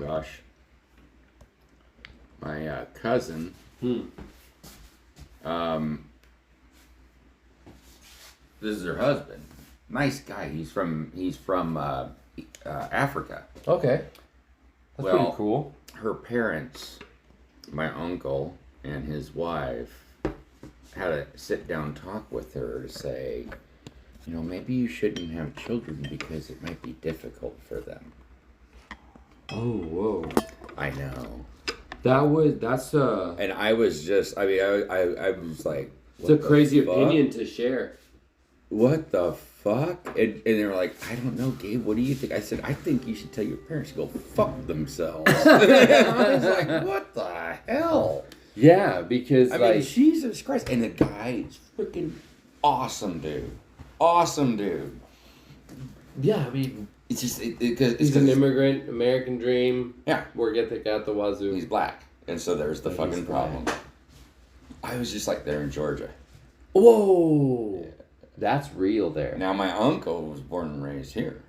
gosh. My cousin. This is her husband. Nice guy. He's from Africa. Okay. That's pretty cool. Her parents, my uncle and his wife, had a sit-down talk with her to say, maybe you shouldn't have children because it might be difficult for them. Oh, whoa. I know. And I was just, I was like, it's a crazy opinion to share. What the fuck? And they were like, I don't know, Gabe, what do you think? I said, I think you should tell your parents to go fuck themselves. I was like, what the hell? Yeah, because I mean, Jesus Christ. And the guy is freaking awesome, dude. Awesome, dude. Yeah, I mean, it's just, he's an immigrant, American dream. Yeah. Work ethic at the wazoo. He's black. And so there's the fucking problem. I was just like there in Georgia. Whoa. Yeah. That's real there. Now, my uncle was born and raised here.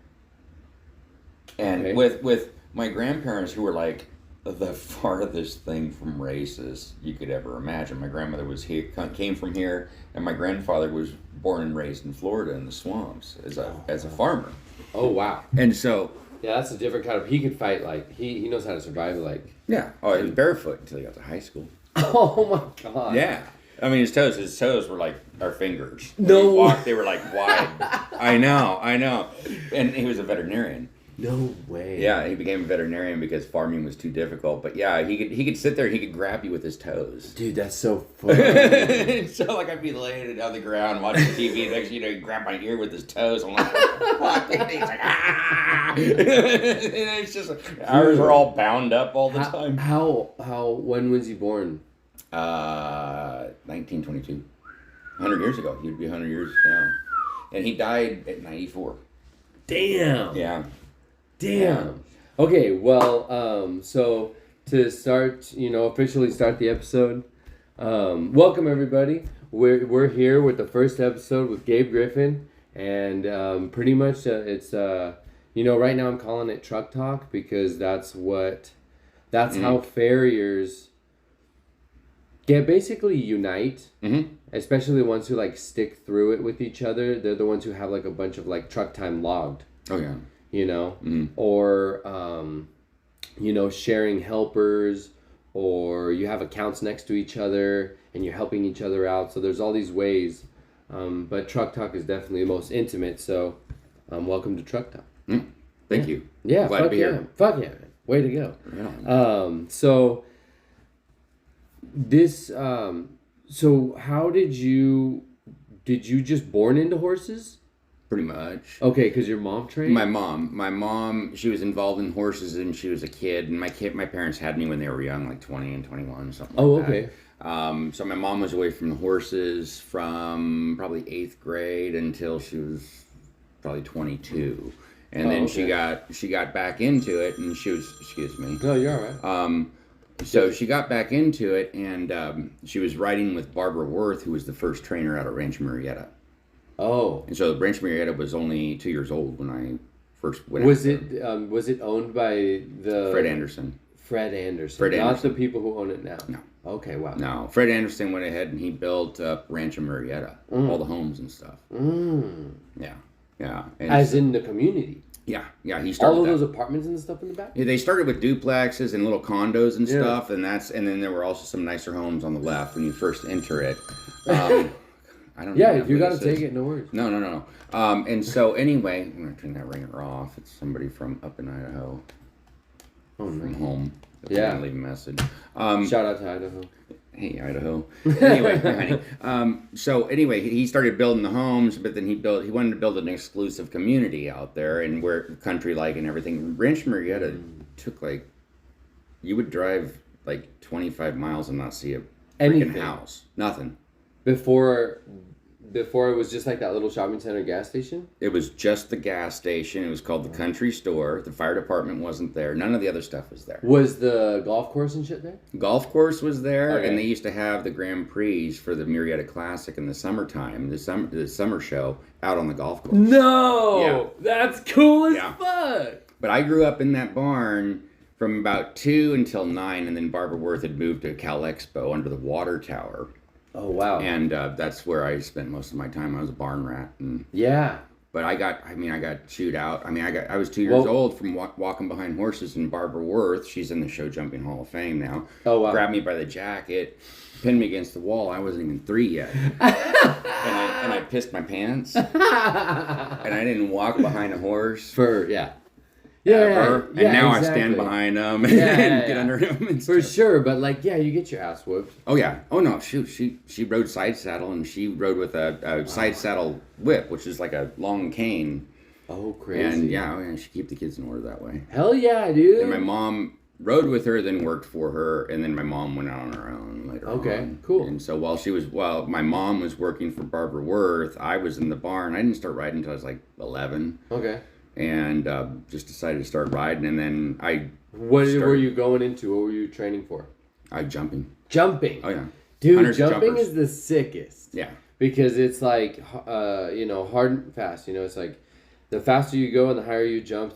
And with my grandparents, who were like the farthest thing from racist you could ever imagine. My grandmother was here, came from here, and my grandfather was born and raised in Florida in the swamps as a farmer. Oh, wow. And so... yeah, that's a different kind of... he could fight, like... He knows how to survive, like... yeah. Oh, he was barefoot until he got to high school. Oh, my God. Yeah. I mean, his toes were like our fingers. When no. he walked, they were like wide. I know. And he was a veterinarian. No way. Yeah, he became a veterinarian because farming was too difficult. But yeah, he could sit there and he could grab you with his toes. Dude, that's so funny. So like I'd be laying on the ground watching TV, and next he'd grab my ear with his toes. I'm like, what? And he's like, ah! And it's just ours were all bound up all the time. When was he born? 1922. 100 years ago. He'd be 100 years now. And he died at 94. Damn. Yeah. Damn. Yeah. Okay, well, so to start, officially start the episode, welcome everybody. We're here with the first episode with Gabe Griffin, and pretty much it's right now I'm calling it Truck Talk because that's how farriers basically unite, especially the ones who like stick through it with each other. They're the ones who have like a bunch of like truck time logged. Oh yeah. Or sharing helpers, or you have accounts next to each other and you're helping each other out. So there's all these ways, but Truck Talk is definitely the most intimate. So welcome to Truck Talk. Thank you. Yeah, glad to be here. Fuck yeah, man. Way to go. Yeah. So this so how did you just born into horses? Pretty much. Okay, because your mom trained? My mom, she was involved in horses and she was a kid. And my parents had me when they were young, like 20 and 21, something like that. Okay. So my mom was away from the horses from probably 8th grade until she was probably 22. And then she got back into it, and she was, excuse me. No, you're all right. So she got back into it, and she was riding with Barbara Worth, who was the first trainer out of Rancho Murrieta. Oh. And so Rancho Murrieta was only 2 years old when I first went was it owned by the... Fred Anderson. Fred Anderson. Fred Not Anderson. the people who own it now. No. Okay, wow. No. Fred Anderson went ahead and he built up Rancho Murrieta. All the homes and stuff. Yeah. Yeah. And as in the community? Yeah. He started all of those apartments and stuff in the back? Yeah, they started with duplexes and little condos and stuff, and then there were also some nicer homes on the left when you first enter it. I don't know. Yeah, if you got to take it, no worries. No. And so anyway, I'm going to turn that ringer off. It's somebody from up in Idaho. From home. Yeah. Leave a message. Shout out to Idaho. Hey, Idaho. Anyway, honey. So anyway, he started building the homes, but then he wanted to build an exclusive community out there and where country-like and everything. Rancho Murrieta took you would drive 25 miles and not see a freaking house. Nothing. Before it was just like that little shopping center gas station? It was just the gas station. It was called the Country Store. The fire department wasn't there. None of the other stuff was there. Was the golf course and shit there? Golf course was there, and they used to have the Grand Prix for the Murrieta Classic in the summertime, the summer show, out on the golf course. No! Yeah. That's cool as fuck! But I grew up in that barn from about 2 until 9, and then Barbara Worth had moved to Cal Expo under the water tower. Oh, wow. And that's where I spent most of my time. I was a barn rat. And, yeah. But I got chewed out. I was 2 years old from walking behind horses, and Barbara Worth, she's in the Show Jumping Hall of Fame now, grabbed me by the jacket, pinned me against the wall. I wasn't even 3 yet. and I pissed my pants. And I didn't walk behind a horse. And now I stand behind them and get under them. And for sure, but you get your ass whooped. Oh yeah. Oh no, shoot. She rode side saddle, and she rode with a side saddle whip, which is like a long cane. Oh, crazy. And she keep the kids in order that way. Hell yeah, dude. And my mom rode with her, then worked for her, and then my mom went out on her own later on. Okay, cool. And so while my mom was working for Barbara Worth, I was in the barn. I didn't start riding until I was like 11. Okay. And just decided to start riding, and then What were you going into? What were you training for? Jumping. Jumping. Oh yeah. Dude, Hunters jumping is the sickest. Yeah. Because it's like, hard and fast. It's like, the faster you go and the higher you jump,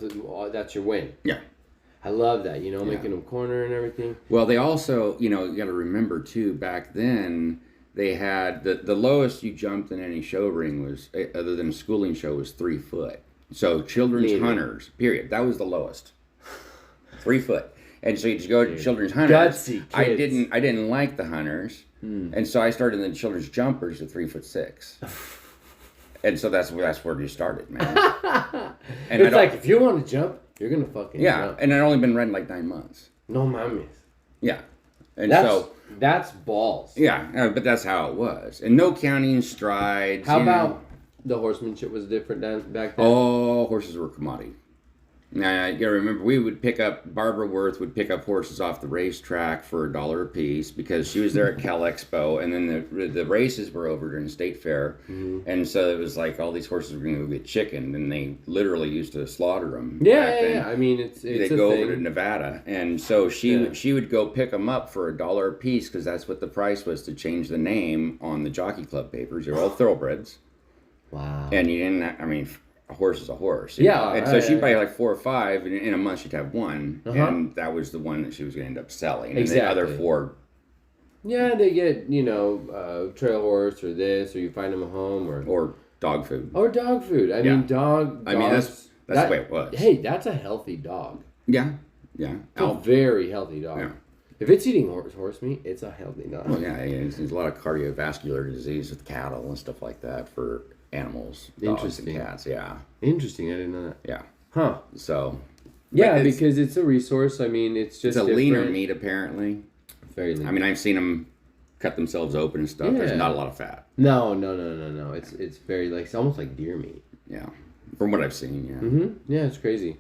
that's your win. Yeah. I love that. Making them corner and everything. Well, they also, you got to remember too. Back then, they had the lowest you jumped in any show ring was, other than a schooling show, was 3 foot. So children's hunters, period. That was the lowest. 3 foot. And so you just go to children's hunters. Gutsy kids. I didn't like the hunters. And so I started in the children's jumpers at 3'6". And so that's where you started, man. And it's like, if you want to jump, you're gonna fucking jump. And I'd only been riding like 9 months. No mames. Yeah. And that's balls. Yeah, but that's how it was. And no counting strides. How about the horsemanship was different back then? Oh, horses were commodity. Now, you gotta remember, Barbara Worth would pick up horses off the racetrack for $1 a piece because she was there at Cal Expo, and then the races were over during the state fair. Mm-hmm. And so it was like all these horses were going to go get chickened, and they literally used to slaughter them. Yeah. I mean, it's they'd go over to Nevada. And so she would go pick them up for $1 a piece because that's what the price was to change the name on the Jockey Club papers. They're all thoroughbreds. Wow. And you didn't, a horse is a horse. Yeah. And so she'd buy like 4 or 5, and in a month she'd have one, and that was the one that she was going to end up selling. Exactly. And the other 4. Yeah, they get, trail horse or this, or you find them a home, or dog food. Or dog food. I mean, that's the way it was. Hey, that's a healthy dog. Yeah. It's a very healthy dog. Yeah. If it's eating horse meat, it's a healthy dog. Well, yeah, there's a lot of cardiovascular disease with cattle and stuff like that for animals, dogs and cats. Yeah. Interesting. I didn't know that. Yeah. Huh. So. Yeah, because it's a resource. I mean, it's just a leaner meat apparently. Very lean. I mean, I've seen them cut themselves open and stuff. Yeah. There's not a lot of fat. No. It's very it's almost like deer meat. Yeah. From what I've seen, yeah. Mm-hmm. Yeah, it's crazy.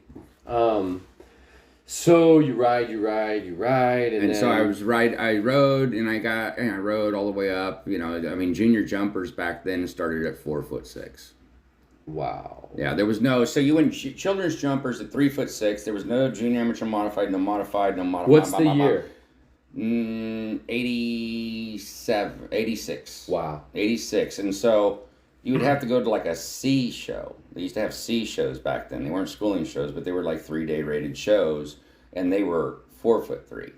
So you ride, and then... so I rode, and I rode all the way up. Junior jumpers back then started at 4'6". Wow. Yeah, there was no. So you went children's jumpers at 3'6". There was no junior amateur modified, no modified. What's the year? 86. Wow. 86, and so you would have to go to like a C show. They used to have C shows back then. They weren't schooling shows, but they were like 3-day rated shows, and they were 4'3".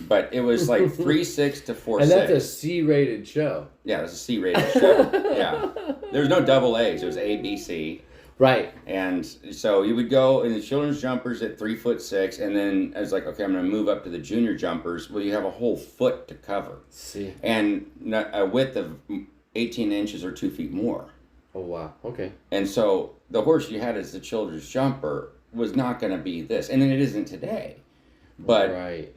But it was like 3'6" to 4'6". And that's a C-rated show. Yeah, it was a C-rated show. Yeah, there was no double A's. It was A, B, C. Right. And so you would go in the children's jumpers at 3'6", and then I was like, okay, I'm going to move up to the junior jumpers. Well, you have a whole foot to cover. See. And a width of 18 inches or 2 feet more. Oh, wow. Okay. And so the horse you had as the children's jumper was not going to be this. And then it isn't today. But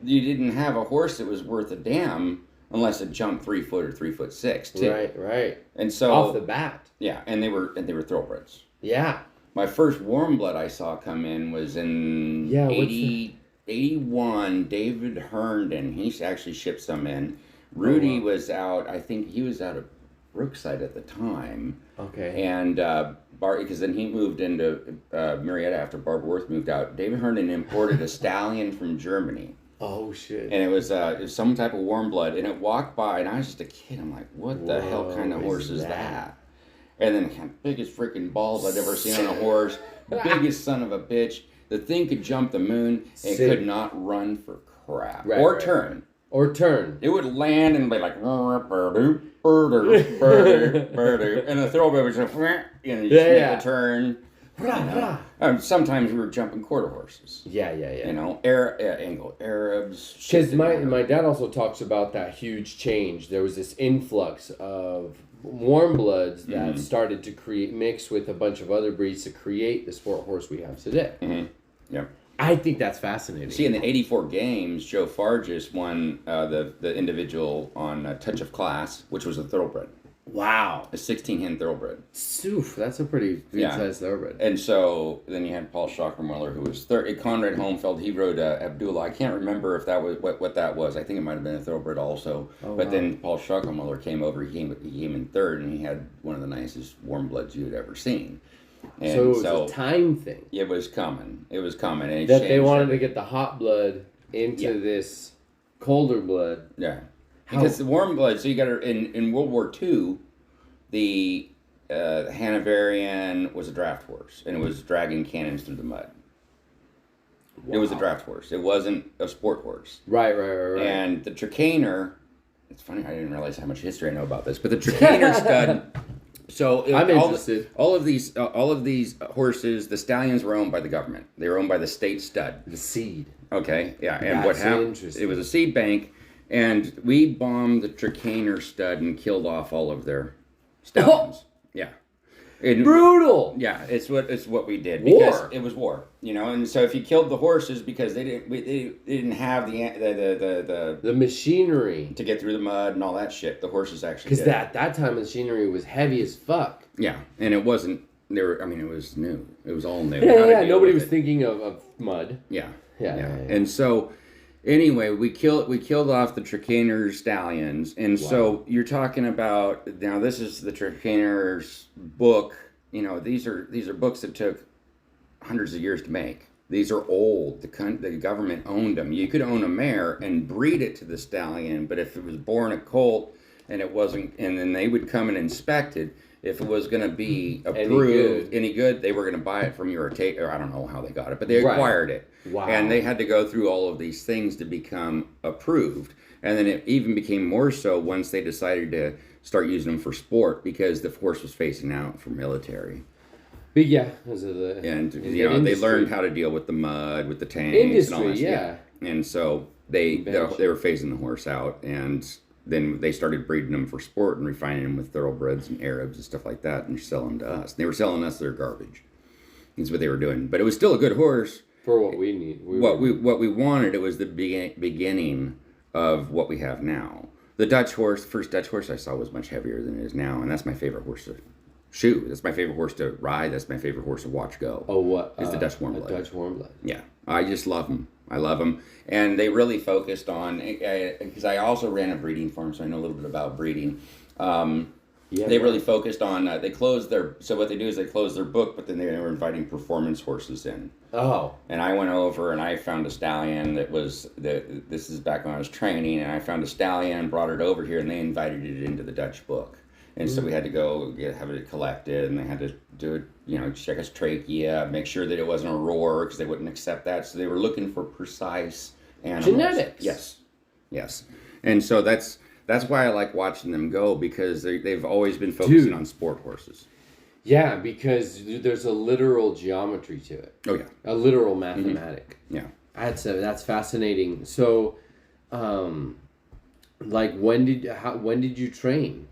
you didn't have a horse that was worth a damn unless it jumped 3 foot or 3'6" too. Right. And so off the bat. Yeah, and they were thoroughbreds. Yeah. My first warm blood I saw come in was in 81. David Herndon, he actually shipped some in. Rudy was out. I think he was out of Brookside at the time. Okay. And because then he moved into Marietta after Barbara Worth moved out. David Herndon imported a stallion from Germany. Oh shit! And it was some type of warm blood, and it walked by, and I was just a kid. I'm like, what the hell kind of horse is that? And then biggest freaking balls I'd ever seen on a horse, biggest son of a bitch. The thing could jump the moon. It Sick. could not run for crap. Right, or right. turn. Or turn. It would land and be like, and the thoroughbred would just, and you make a turn. Sometimes we were jumping quarter horses. Yeah. You know, Arabs. Because my dad also talks about that huge change. There was this influx of warm bloods that started to mix with a bunch of other breeds to create the sport horse we have today. Mm-hmm. Yeah. I think that's fascinating. See, in the '84 games, Joe Fargis won the individual on Touch of Class, which was a thoroughbred. Wow. A 16-hen thoroughbred. Oof, that's a pretty good-sized thoroughbred. And so then you had Paul Schockermuller, who was third. Conrad Holmfeld, he rode Abdullah. I can't remember if that was what that was. I think it might have been a thoroughbred also. But then Paul Schockermuller came over. He came in third, and he had one of the nicest warm bloods you'd ever seen. And so it was a time thing. It was coming. And that they wanted to get the hot blood into this colder blood. Yeah. Because the warm blood, so you got in World War II, the Hanoverian was a draft horse, and it was dragging cannons through the mud. Wow. It was a draft horse. It wasn't a sport horse. Right. And the Trakehner, it's funny, I didn't realize how much history I know about this, but the Trakehner stud. So I'm interested. All of these horses, the stallions were owned by the government. They were owned by the state stud. The seed. Okay, yeah. And That's what happened? It was a seed bank. And we bombed the Trakehner stud and killed off all of their stallions. Yeah. Brutal. Yeah, it's what we did because war. It was war, you know. And so if you killed the horses because they didn't have the machinery to get through the mud and all that shit, the horses actually because at that time machinery was heavy as fuck. Yeah, and it wasn't. It was new. It was all new. Yeah. Nobody was thinking of mud. Yeah. Yeah. And so. Anyway, we killed off the Trakehner stallions, and so you're talking about now. This is the Trakehner's book. You know, these are books that took hundreds of years to make. These are old. The government owned them. You could own a mare and breed it to the stallion, but if it was born a colt and it wasn't, and then they would come and inspect it. If it was going to be approved, any good, they were going to buy it from you or I don't know how they got it, but they acquired it. Wow. And they had to go through all of these things to become approved. And then it even became more so once they decided to start using them for sport because the horse was phasing out for military. But yeah, because of the they learned how to deal with the mud, with the tanks, and all that. Yeah. And so they were phasing the horse out, and then they started breeding them for sport and refining them with thoroughbreds and Arabs and stuff like that and selling them to us. And they were selling us their garbage. That's what they were doing. But it was still a good horse. For what we need. What we wanted, it was the beginning of what we have now. The first Dutch horse I saw was much heavier than it is now. And that's my favorite horse to shoe. That's my favorite horse to ride. That's my favorite horse to watch go. Oh, what? Is the Dutch warm blood. Dutch warm blood. Yeah. I just love them. I love them. And they really focused on, because I also ran a breeding farm, so I know a little bit about breeding. They really focused on, what they do is they close their book, but then they were inviting performance horses in. Oh. And I went over and I found a stallion this is back when I was training, and I found a stallion and brought it over here, and they invited it into the Dutch book. And so we had to go have it collected, and they had to do it, check his trachea, make sure that it wasn't a roar, because they wouldn't accept that. So they were looking for precise animals. Genetics. Yes. And so that's why I like watching them go, because they've always been focusing on sport horses. Yeah, because there's a literal geometry to it. Oh, yeah. A literal mathematic. Mm-hmm. Yeah. That's fascinating. So, when did you train?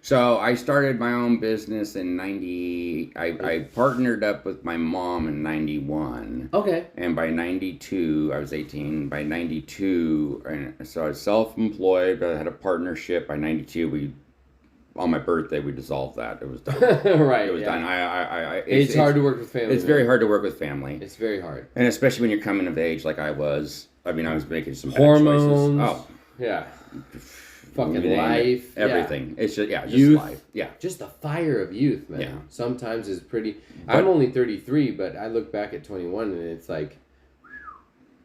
So I started my own business in 90. I partnered up with my mom in 91. Okay. And by 92, I was 18. By 92, and so I was self-employed, but I had a partnership. By 92, on my birthday, we dissolved that. It was done. Right. It was done. It's hard to work with family. It's very hard to work with family. It's very hard. And especially when you're coming of age like I was. I mean, I was making some hormones. Bad choices. Oh. Yeah. Fucking life, everything. It's just youth, life. Yeah, just the fire of youth, man. Yeah. Sometimes is pretty. I'm only 33, but I look back at 21 and it's like,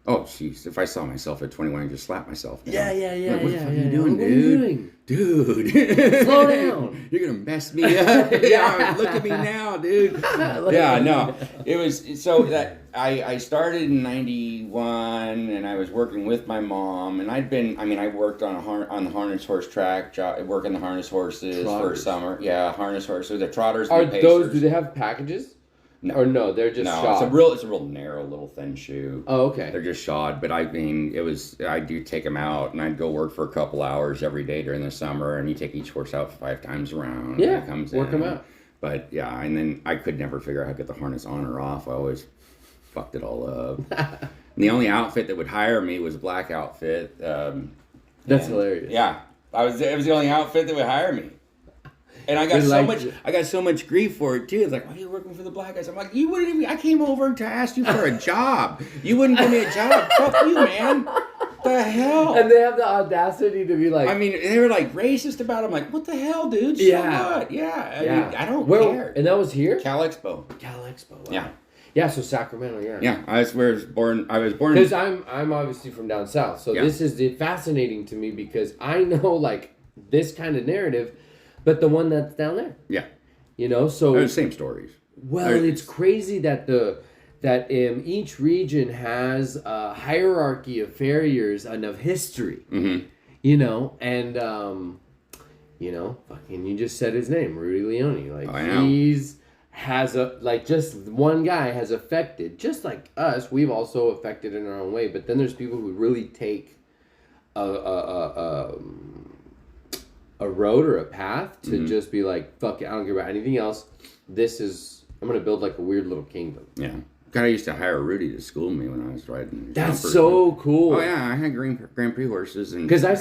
Oh, jeez. If I saw myself at 21, I'd just slap myself down. Yeah. Like, what the fuck are you yeah. doing, What are dude? you doing? Dude. Slow down. You're going to mess me up. Yeah, look at me now, dude. Yeah, no. It was, so that, I started in 91, and I was working with my mom, and I worked on the harness horse track, working the harness horses for summer. Yeah, harness horses, the trotters and the pacers. Do they have packages? No. Or no, they're just shod. It's a real narrow little thin shoe. Oh, okay. They're just shod, but I do take them out, and I'd go work for a couple hours every day during the summer, and you take each horse out 5 times around. Yeah, and it comes work in. them out. But yeah, and then I could never figure out how to get the harness on or off. I always fucked it all up. And the only outfit that would hire me was a black outfit. That's hilarious. Yeah, it was the only outfit that would hire me. And I got so much grief for it too. It's like, why are you working for the black guys? I'm like, you wouldn't even. I came over to ask you for a job. You wouldn't give me a job. Fuck you, man. The hell? And they have the audacity to be like. I mean, they were like racist about it. I'm like, what the hell, dude? So what? Yeah. I mean, I don't care. And that was here? Cal Expo. Wow. Yeah. Yeah, so Sacramento, yeah. Yeah, I was born. Because I'm obviously from down south, so this is fascinating to me because I know like this kind of narrative. But the one that's down there. Yeah. You know, so... They're the same stories. Well, it's crazy that each region has a hierarchy of farriers and of history. Mm-hmm. You know, and, fucking, you just said his name, Rudy Leone. Like, just one guy has affected, just like us, we've also affected in our own way. But then there's people who really take a road or a path to just be like, fuck it, I don't care about anything else. I'm going to build like a weird little kingdom. Yeah. God, I used to hire Rudy to school me when I was riding. That's so cool. Oh, yeah. I had Grand Prix horses. Because I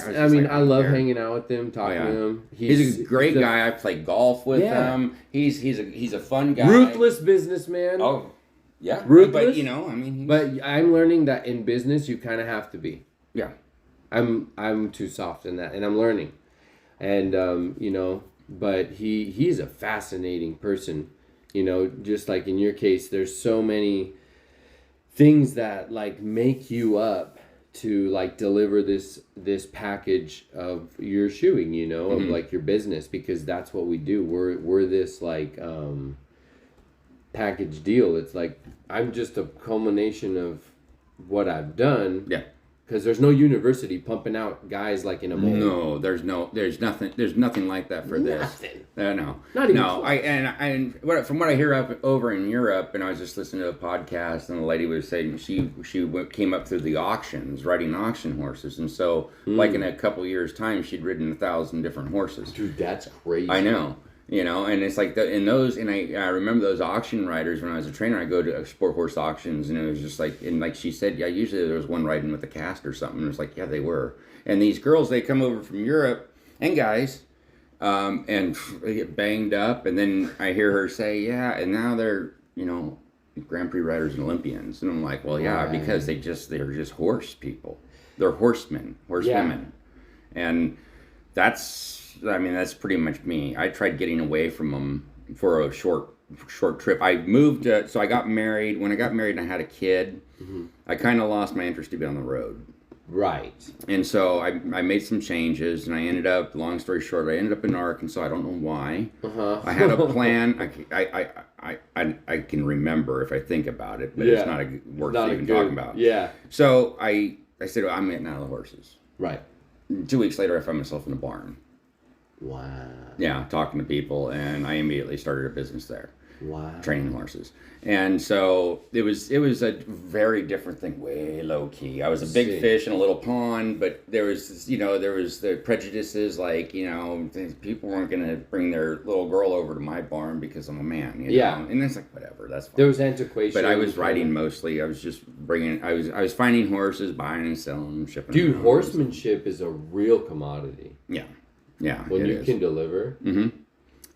love hanging out with him, talking to him. He's a great guy. I play golf with him. He's a fun guy. Ruthless businessman. Oh, yeah. Ruthless. But, But I'm learning that in business, you kind of have to be. Yeah. I'm too soft in that, and I'm learning. And, but he's a fascinating person, just like in your case, there's so many things that like make you up to like deliver this package of your shoeing, of like your business, because that's what we do. We're this like, package deal. It's like, I'm just a culmination of what I've done. Yeah. Because there's no university pumping out guys like in a mold. No, there's nothing like that for this. Nothing. No. Not even. No, from what I hear over in Europe, and I was just listening to a podcast, and the lady was saying she came up through the auctions, riding auction horses, and so like in a couple years' time, she'd ridden 1,000 different horses. Dude, that's crazy. I know. And it's like I remember those auction riders when I was a trainer. I go to sport horse auctions, and it was just like, and like she said, yeah, usually there was one riding with a cast or something. And it was like, yeah, they were. And these girls, they come over from Europe, and guys, and they get banged up, and then I hear her say, yeah, and now they're, Grand Prix riders and Olympians, and I'm like, well, yeah, because they're just horse people. They're horsewomen, and that's pretty much me. I tried getting away from them for a short trip. I moved, so I got married. When I got married and I had a kid, I kind of lost my interest to be on the road. Right. And so I made some changes, and I ended up, long story short, I ended up in Arkansas. I don't know why. I had a plan. I can remember if I think about it, but it's not worth even talking about. Yeah. So I said, well, I'm getting out of the horses. Right. 2 weeks later, I found myself in a barn. Wow. Yeah, talking to people, and I immediately started a business there. Wow. Training horses. And so it was a very different thing, way low key. I was a big fish in a little pond, but there was the prejudices, like, people weren't going to bring their little girl over to my barn because I'm a man, Yeah. And it's like, whatever, that's fine. There was antiquation. But I was riding mostly. I was just I was finding horses, buying and selling them, shipping them. Dude, horsemanship is a real commodity. Yeah. Yeah. When you can deliver. Mm-hmm.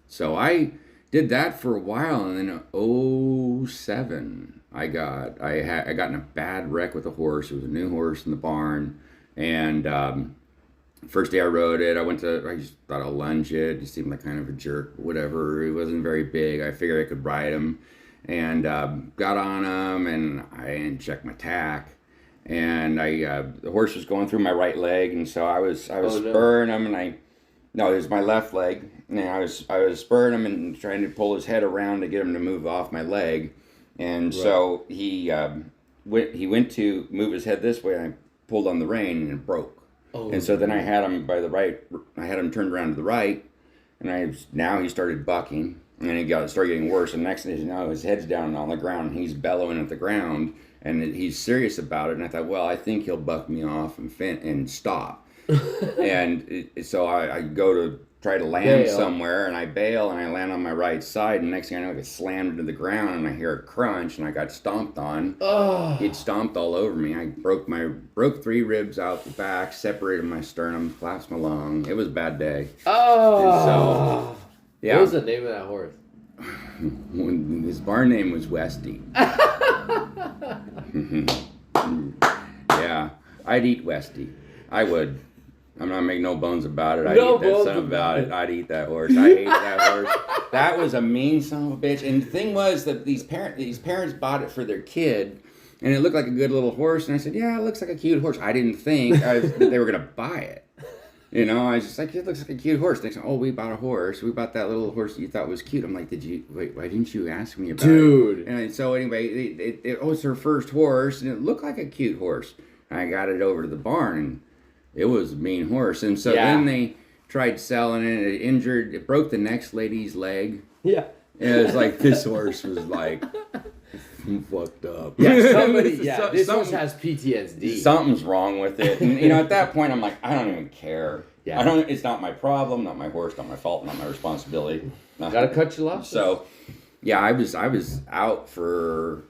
So I did that for a while, and then in 2007, I got in a bad wreck with a horse. It was a new horse in the barn, and first day I rode it, I just thought I'll lunge it. He seemed like kind of a jerk, whatever. He wasn't very big. I figured I could ride him, and got on him, and I didn't check my tack. and the horse was going through my right leg, and so I was no. spurring him, and no, it was my left leg, and I was spurring him and trying to pull his head around to get him to move off my leg, and so he went to move his head this way, and I pulled on the rein, and it broke. Oh, and so then I had him I had him turned around to the right, and now he started bucking, and he started getting worse. And next thing you know, his head's down on the ground, and he's bellowing at the ground, and he's serious about it. And I thought, well, I think he'll buck me off and stop. And so I go to try to land somewhere, and I bail, and I land on my right side, and next thing I know, I get slammed into the ground, and I hear a crunch, and I got stomped on. Oh. He'd stomped all over me. I broke 3 ribs out the back, separated my sternum, collapsed my lung. It was a bad day. Oh. And so, yeah. What was the name of that horse? His barn name was Westy. Yeah, I'd eat Westy. I would. I'm not making no bones about it. I'd eat that son about it. I'd eat that horse. I hate that horse. That was a mean son of a bitch. And the thing was that these parents bought it for their kid, and it looked like a good little horse. And I said, yeah, it looks like a cute horse. I didn't think that they were going to buy it. You know, I was just like, it looks like a cute horse. They said, oh, we bought a horse. We bought that little horse that you thought was cute. I'm like, why didn't you ask me about it? Dude. And so anyway, it was her first horse, and it looked like a cute horse. And I got it over to the barn, and it was a mean horse. And so then they tried selling it. It broke the next lady's leg. Yeah. And it was like, this horse was like fucked up. Yeah, this horse has PTSD. Something's wrong with it. And, at that point, I'm like, I don't even care. Yeah. It's not my problem, not my horse, not my fault, not my responsibility. Gotta cut your losses. So, yeah, I was out for...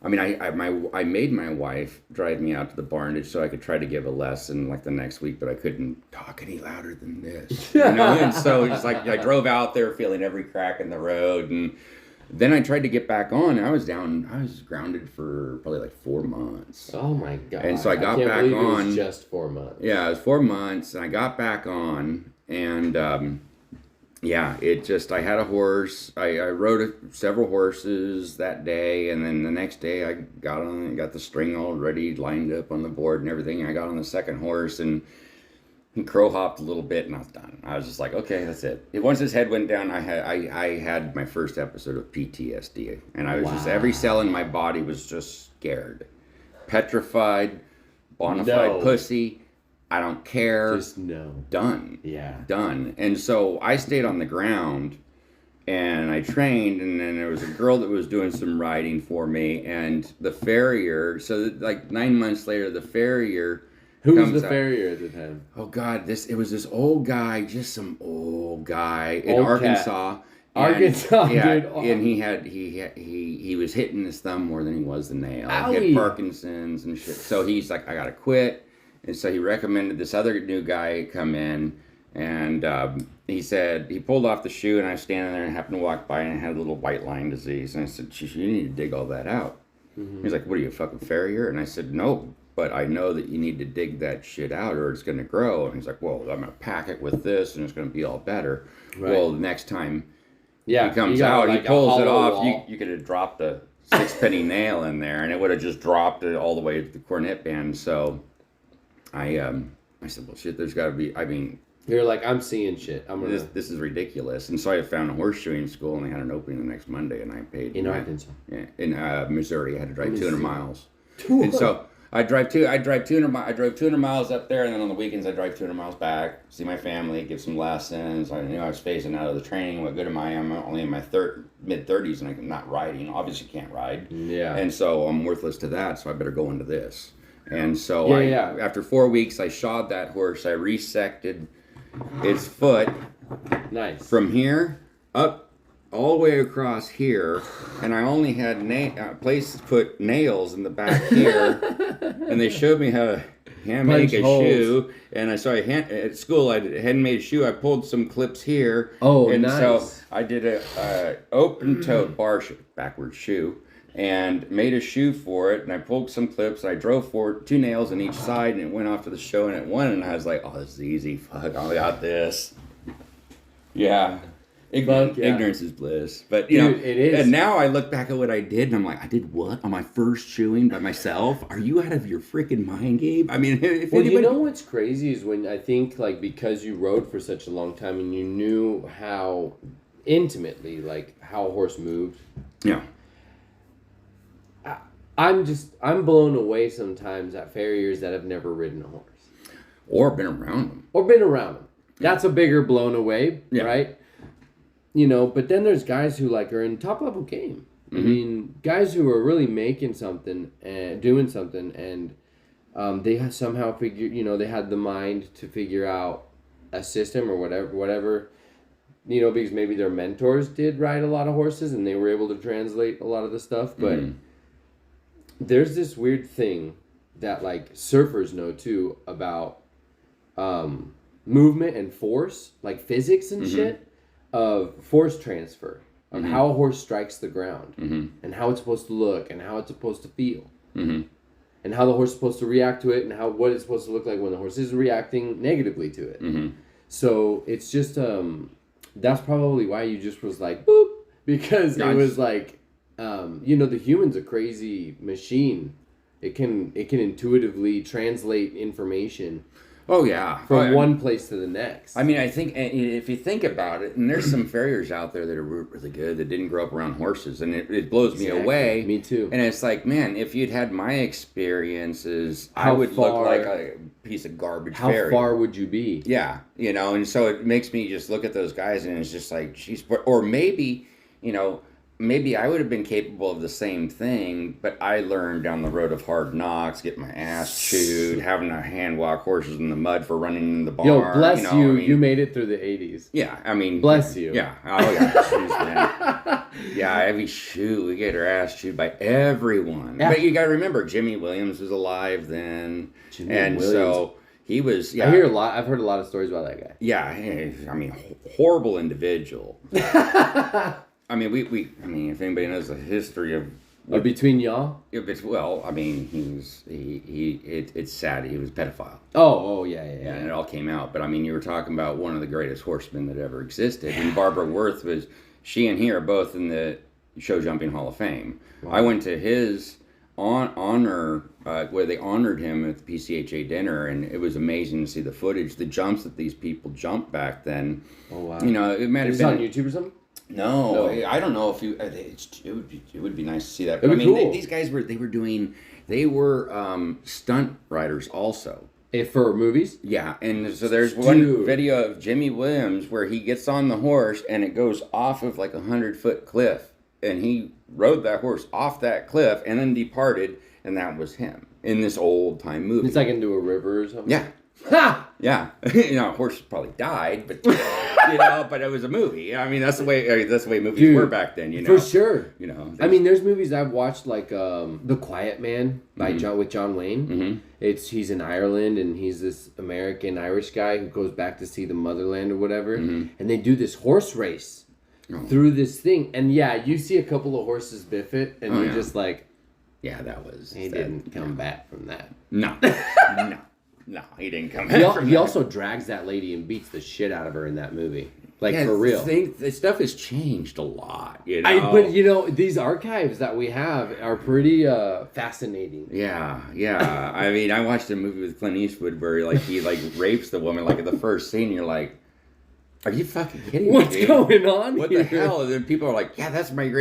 I made my wife drive me out to the barn so I could try to give a lesson like the next week, but I couldn't talk any louder than this, And so it's like I drove out there feeling every crack in the road, and then I tried to get back on. And I was grounded for probably like 4 months. Oh my god! And so I got back on. It was just 4 months. Yeah, it was 4 months, and I got back on, and. Yeah, I had a horse. I rode several horses that day, and then the next day I got on and got the string all ready, lined up on the board and everything. I got on the second horse and he crow hopped a little bit, and I was done. I was just like, okay, that's it. Once his head went down, I had my first episode of PTSD, and I was just every cell in my body was just scared, petrified, bona fide pussy. I don't care. Just no. Done. Yeah. Done. And so I stayed on the ground and I trained, and then there was a girl that was doing some riding for me, and the farrier, so like 9 months later, the farrier Who was the farrier at the time? Oh God, it was this old guy, just some old guy in Old Arkansas. Arkansas, yeah, dude. And he was hitting his thumb more than he was the nail. Owie. He had Parkinson's and shit. So he's like, I gotta quit. And so he recommended this other new guy come in, and he said, he pulled off the shoe, and I was standing there and happened to walk by, and I had a little white line disease. And I said, you need to dig all that out. Mm-hmm. He's like, what are you, a fucking farrier? And I said, no, but I know that you need to dig that shit out or it's going to grow. And he's like, well, I'm going to pack it with this, and it's going to be all better. Right. Well, the next time he comes out, he pulls it off, you could have dropped a 6-penny nail in there, and it would have just dropped it all the way to the cornet band. So I said, well, shit, there's got to be, you're like, I'm seeing shit. This is ridiculous. And so I found a horseshoeing school, and they had an opening the next Monday, and I paid. In Arkansas? Yeah, in Missouri. I had to drive 200 miles. And so I drove 200 miles up there, and then on the weekends I drive 200 miles back, see my family, give some lessons. I knew I was phasing out of the training. What good am I? I'm only in my mid-30s, and I'm not riding. Obviously can't ride. Yeah. And so I'm worthless to that, so I better go into this. And so after 4 weeks, I shod that horse. I resected its foot. Nice. From here up all the way across here, and I only had place to put nails in the back here, and they showed me how to hand make a shoe. And at school I hadn't made a shoe. I pulled some clips here. Oh, and nice. So I did a open-toed backwards shoe, and made a shoe for it, and I pulled some clips, I drove for it, 2 nails on each side, and it went off to the show, and it won, and I was like, oh, this is easy, fuck, I got this. Yeah. Fuck yeah. Ignorance is bliss. But, you Dude, know, it is. and now I look back at what I did, and I'm like, I did what? On my first shoeing by myself? Are you out of your freaking mind, Gabe? I mean, if Well, anybody... you know what's crazy is when I think, like, because you rode for such a long time and you knew how intimately, like, how a horse moved. Yeah. I'm blown away sometimes at farriers that have never ridden a horse. Or been around them. Or been around them. That's a bigger blown away, Yeah. right? You know, but then there's guys who, like, are in top level game. I mean, guys who are really making something and doing something, and they have somehow figured, you know, they had the mind to figure out a system or whatever, you know, because maybe their mentors did ride a lot of horses and they were able to translate a lot of the stuff. But there's this weird thing that, like, surfers know too about movement and force, like physics and shit, of force transfer. Of how a horse strikes the ground, and how it's supposed to look, and how it's supposed to feel, and how the horse is supposed to react to it, and what it's supposed to look like when the horse is reacting negatively to it. So it's just that's probably why you just was like boop, because it was like you know, the human's a crazy machine. It can intuitively translate information. Oh, yeah. From one place to the next. I mean, I think if you think about it, and there's some farriers out there that are really good that didn't grow up around horses, and it blows me away. Me too. And it's like, man, if you'd had my experiences, I would look like a piece of garbage farrier. How far would you be? Yeah, you know, and so it makes me just look at those guys, and it's just like, geez, or maybe, you know, maybe I would have been capable of the same thing, but I learned down the road of hard knocks, getting my ass chewed, having to hand walk horses in the mud for running in the barn. Yo, bless you. I mean, you made it through the 80s. Yeah, I mean... Bless you. Yeah. Oh, yeah. Jeez, man. Yeah, every shoe, we get our ass chewed by everyone. Yeah. But you got to remember, Jimmy Williams was alive then. So... He was. Yeah. I've heard a lot of stories about that guy. Yeah, I mean, horrible individual. I mean, I mean, if anybody knows the history of between y'all, well, I mean, it's sad. He was a pedophile. Oh, yeah, and it all came out. But I mean, you were talking about one of the greatest horsemen that ever existed, and Barbara Worth was. She and he are both in the Show Jumping Hall of Fame. Wow. I went to his honor where they honored him at the PCHA dinner, and it was amazing to see the footage, the jumps that these people jumped back then. Oh wow! You know, it might have been on YouTube or something. No, I don't know if you. It would be nice to see that. But I mean, cool. These guys they were stunt riders also. For movies? Yeah, and so there's one video of Jimmy Williams where he gets on the horse and it goes off of like 100-foot cliff, and he rode that horse off that cliff and then departed, and that was him in this old time movie. It's like into a river or something. Yeah. Ha! Yeah, you know, a horse probably died, but you know, but it was a movie. I mean, that's the way movies were back then. You know, for sure. You know, I mean, there's movies I've watched like The Quiet Man by John Wayne. He's in Ireland, and he's this American Irish guy who goes back to see the motherland or whatever, and they do this horse race through this thing, and yeah, you see a couple of horses biff it, and you're just like, yeah, that was he didn't come back from that. No, no. No, he didn't come back. He also drags that lady and beats the shit out of her in that movie. Like, for real. The stuff has changed a lot, you know. But, you know, these archives that we have are pretty fascinating. Yeah. I mean, I watched a movie with Clint Eastwood where, like, he, like, rapes the woman, like, in the first scene, and you're like, are you fucking kidding me? What's going on What here? the hell? And then people are like, yeah, that's my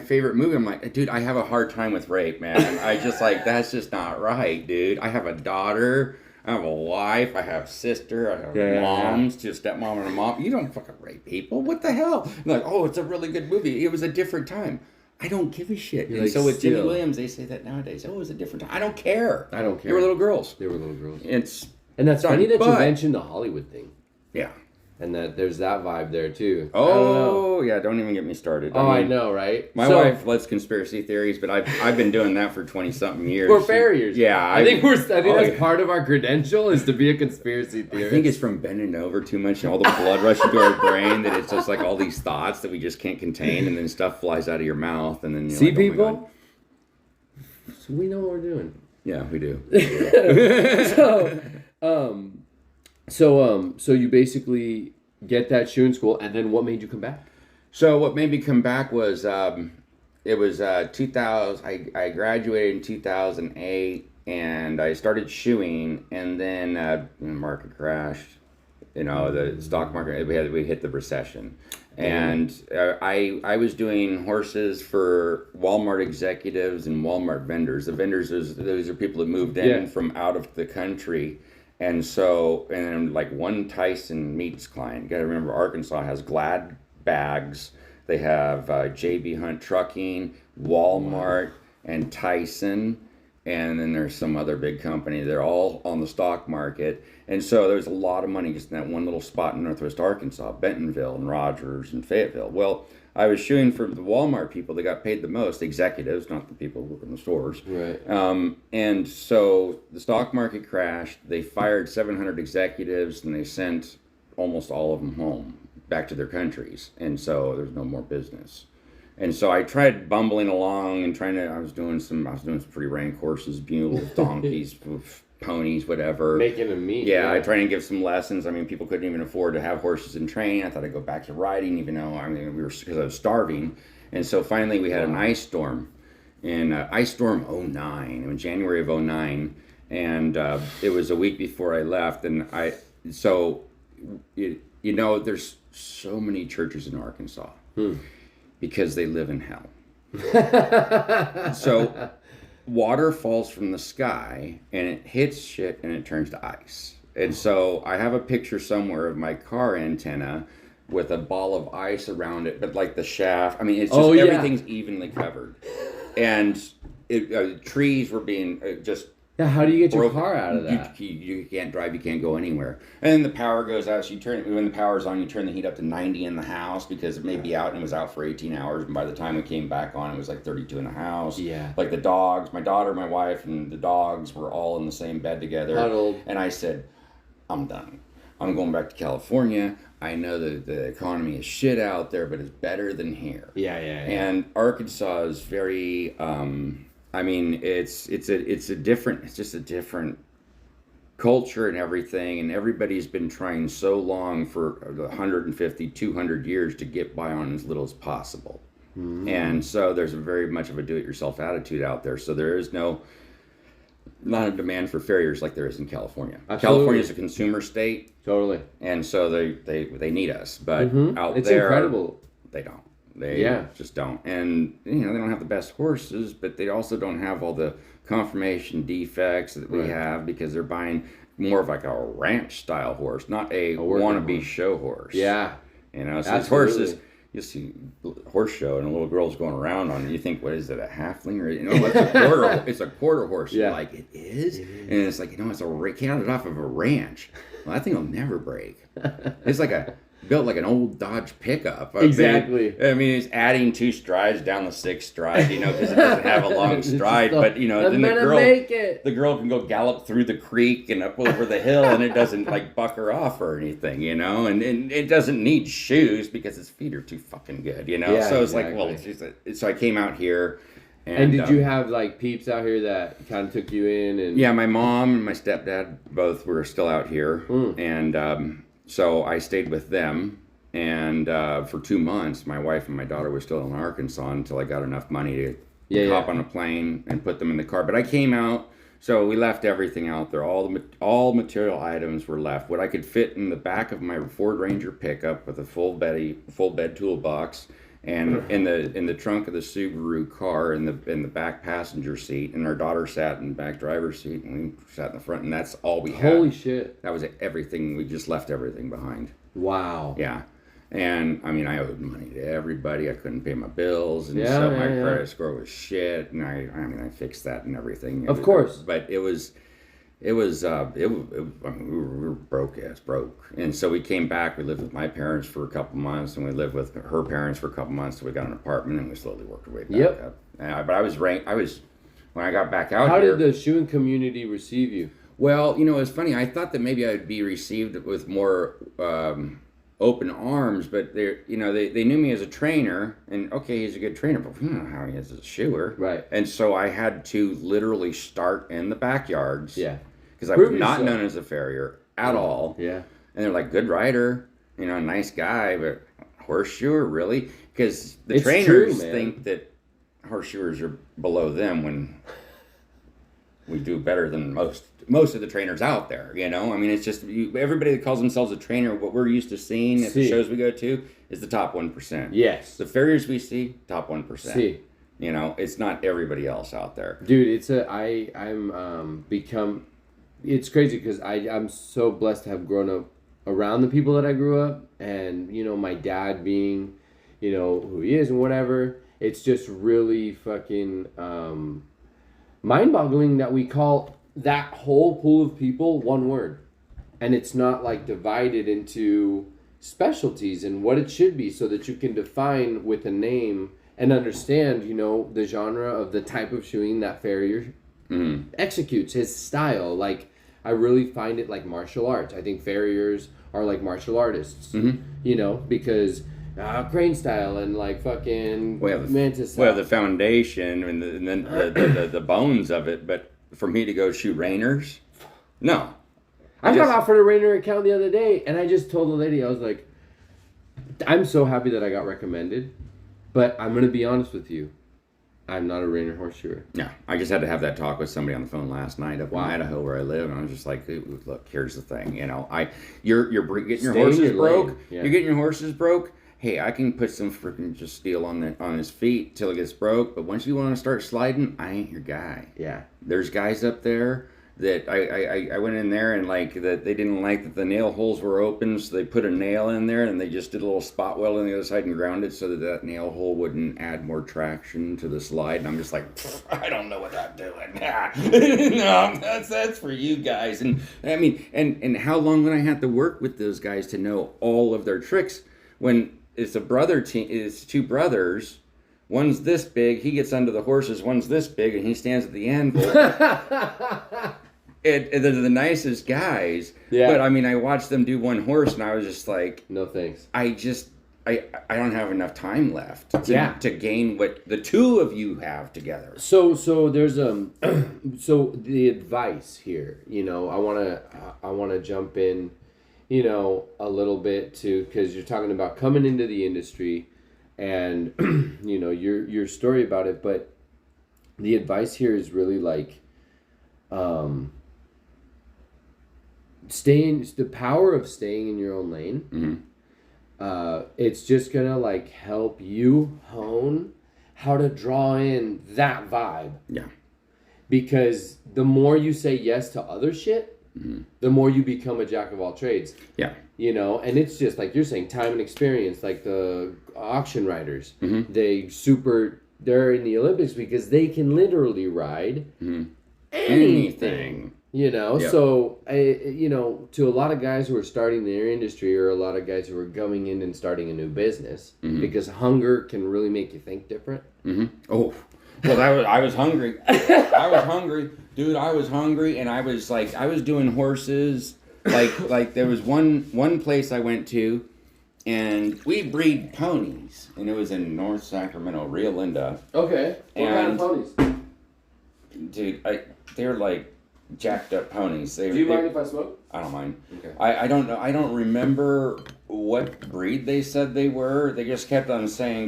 favorite movie. I'm like, dude, I have a hard time with rape, man. I just, like, that's just not right, dude. I have a daughter. I have a wife, I have sister, I have moms, just stepmom and a mom. You don't fucking rape people. What the hell? And like, oh, it's a really good movie. It was a different time. I don't give a shit. You're and like, so with Jimmy Williams, they say that nowadays. Oh, it was a different time. I don't care. I don't care. They were little girls. And that's funny that you mentioned the Hollywood thing. Yeah. And that there's that vibe there too. Oh yeah, don't even get me started. I know, right? My wife loves conspiracy theories, but I've been doing that for 20-something years. We're farriers. Yeah, I think that's part of our credential is to be a conspiracy theorist. I think it's from bending over too much and all the blood rushing to our brain that it's just like all these thoughts that we just can't contain, and then stuff flies out of your mouth, and then you're like, people. Oh my God. So we know what we're doing. Yeah, we do. So you basically get that shoe in school, and then what made you come back? So what made me come back was it was 2000. I graduated in 2008, and I started shoeing, and then the market crashed. The stock market. We hit the recession, and I was doing horses for Walmart executives and Walmart vendors. The vendors, those are people that moved in from out of the country. And so, and like one Tyson Meats client, you got to remember Arkansas has Glad Bags. They have JB Hunt Trucking, Walmart, and Tyson. And then there's some other big company. They're all on the stock market. And so there's a lot of money just in that one little spot in Northwest Arkansas, Bentonville and Rogers and Fayetteville. Well, I was shooting for the Walmart people that got paid the most, executives, not the people who work in the stores. Right. And so the stock market crashed. They fired 700 executives, and they sent almost all of them home, back to their countries. And so there's no more business. And so I tried bumbling along and I was doing some pretty rank horses, mules, donkeys, ponies, whatever. Making them meet. Yeah, I tried to give some lessons. I mean, people couldn't even afford to have horses in training. I thought I'd go back to riding, even though, because I was starving. And so finally we had an ice storm, in Ice Storm 09, in January of 09. And it was a week before I left. And there's so many churches in Arkansas. Because they live in hell. So water falls from the sky and it hits shit and it turns to ice. And so I have a picture somewhere of my car antenna with a ball of ice around it, but like the shaft, it's just everything's evenly covered. And trees were being just... Yeah, how do you get your car out of that? You can't drive, you can't go anywhere. And then the power goes out, so when the power's on, you turn the heat up to 90 in the house because it may be out, and it was out for 18 hours, and by the time we came back on, it was like 32 in the house. Yeah. Like the dogs, my daughter, my wife, and the dogs were all in the same bed together. Huddled. And I said, I'm done. I'm going back to California. I know that the economy is shit out there, but it's better than here. Yeah. And Arkansas is very... it's just a different culture and everything, and everybody's been trying so long for 150, 200 years to get by on as little as possible. And so there's very much of a do-it-yourself attitude out there. So there is not a demand for farriers like there is in California. California is a consumer state. Totally. And so they need us, but out it's there, incredible. They don't. They just don't. And, they don't have the best horses, but they also don't have all the conformation defects that we have because they're buying more of like a ranch-style horse, not a wannabe show horse. Yeah. So these horses, you see horse show and a little girl's going around on it. You think, what is it, a halfling? Or, it's a quarter horse. Yeah. You're like, it is? And it's like, it's a counted off of a ranch. Well, that thing will never break. It's like built like an old Dodge pickup. Exactly. It's adding 2 strides down the 6th stride, because it doesn't have a long stride. But then the girl can go gallop through the creek and up over the hill, and it doesn't like buck her off or anything, and it doesn't need shoes because its feet are too fucking good, Yeah, so it's exactly. like, so I came out here. And did you have like peeps out here that kind of took you in? And yeah, my mom and my stepdad both were still out here, and so I stayed with them, and for 2 months, my wife and my daughter were still in Arkansas until I got enough money to hop on a plane and put them in the car. But I came out, so we left everything out there. All material items were left. What I could fit in the back of my Ford Ranger pickup with a full bed toolbox, and in the trunk of the Subaru car in the back passenger seat, and our daughter sat in the back driver's seat, and we sat in the front, and that's all we had. Holy shit. That was everything. We just left everything behind. Wow. Yeah. And I owed money to everybody. I couldn't pay my bills, and so my credit score was shit. And I fixed that and everything. Of course. But we were broke. And so we came back. We lived with my parents for a couple months, and we lived with her parents for a couple months. So we got an apartment, and we slowly worked our way back up. But I was when I got back out How here. did the shoeing community receive you? Well, it's funny. I thought that maybe I'd be received with more open arms, but they knew me as a trainer, and okay, he's a good trainer, but we don't know how he is as a shoer. Right. And so I had to literally start in the backyards. Yeah. Because I was not known as a farrier at all. Yeah. And they're like, good rider, nice guy, but horseshoer, really? Because the It's trainers true, man. think that horseshoers are below them when we do better than most of the trainers out there. You know, I mean, it's just everybody that calls themselves a trainer. What we're used to seeing at the shows we go to is the top 1%. Yes. The farriers we see, top 1%. See. You know, it's not everybody else out there. Dude, it's crazy because I'm so blessed to have grown up around the people that I grew up, and you know, my dad being, you know, who he is and whatever. It's just really fucking mind-boggling that we call that whole pool of people one word, and it's not like divided into specialties and what it should be, so that you can define with a name and understand, you know, the genre of the type of shoeing that Farrier executes, his style. Like, I really find it like martial arts. I think Farriers are like martial artists, you know, because crane style and like fucking mantis style. Well, the foundation and then the bones of it. But for me to go shoot Rainers, no. I got offered a Rainer account the other day, and I just told the lady, I was like, I'm so happy that I got recommended. But I'm going to be honest with you. I'm not a Rainer horseshoer. Yeah, I just had to have that talk with somebody on the phone last night up in Idaho where I live, and I was just like, look, here's the thing, you know, you're getting your horses broke. Yeah. You're getting your horses broke. Hey, I can put some freaking just steel on his feet till it gets broke, but once you want to start sliding, I ain't your guy. Yeah. There's guys up there that I went in there and like that they didn't like that the nail holes were open, so they put a nail in there and they just did a little spot weld on the other side and ground it so that nail hole wouldn't add more traction to the slide. And I'm just like, I don't know what I'm doing. No, that's for you guys. And I mean, and how long would I have to work with those guys to know all of their tricks when it's a brother team? It's two brothers. One's this big, he gets under the horses. One's this big, and he stands at the anvil. They're the nicest guys. Yeah. But I mean, I watched them do one horse, and I was just like, no thanks. I don't have enough time left to gain what the two of you have together. So there's so the advice here, you know, I wanna jump in, you know, a little bit too, because you're talking about coming into the industry, and you know your story about it, but the advice here is really like, the power of staying in your own lane. It's just gonna like help you hone how to draw in that vibe. Yeah. Because the more you say yes to other shit, the more you become a jack of all trades. Yeah. You know, and it's just like you're saying, time and experience. Like the auction riders, they're in the Olympics because they can literally ride anything. You know, so you know, to a lot of guys who are starting their industry, or a lot of guys who are going in and starting a new business, because hunger can really make you think different. Oh, well, I was hungry. I was hungry, dude. I was hungry, and I was like, I was doing horses. Like there was one place I went to, and we breed ponies, and it was in North Sacramento, Rio Linda. Okay. What kind of ponies? Dude, they're like jacked up ponies. Do you mind if I smoke? I don't mind. Okay. I don't know. I don't remember what breed they said they were. They just kept on saying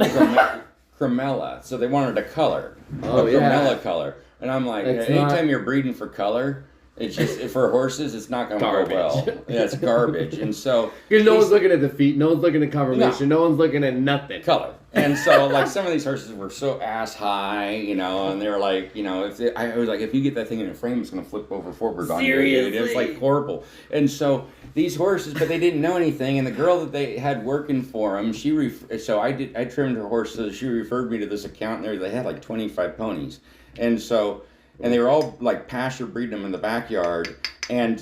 cremella, so they wanted a color, a cremella color, and I'm like, anytime you're breeding for color, it's just for horses, it's not going to go well. Yeah, it's garbage, and so because no one's looking at the feet, no one's looking at conformation, no one's looking at nothing. Color. And so, like, some of these horses were so ass high, you know, and they were like, you know, I was like, if you get that thing in a frame, it's going to flip over forward on you. It was like horrible. And so these horses, but they didn't know anything. And the girl that they had working for them, I trimmed her horse, so she referred me to this account there. They had like 25 ponies. And so, and they were all like pasture breeding them in the backyard. And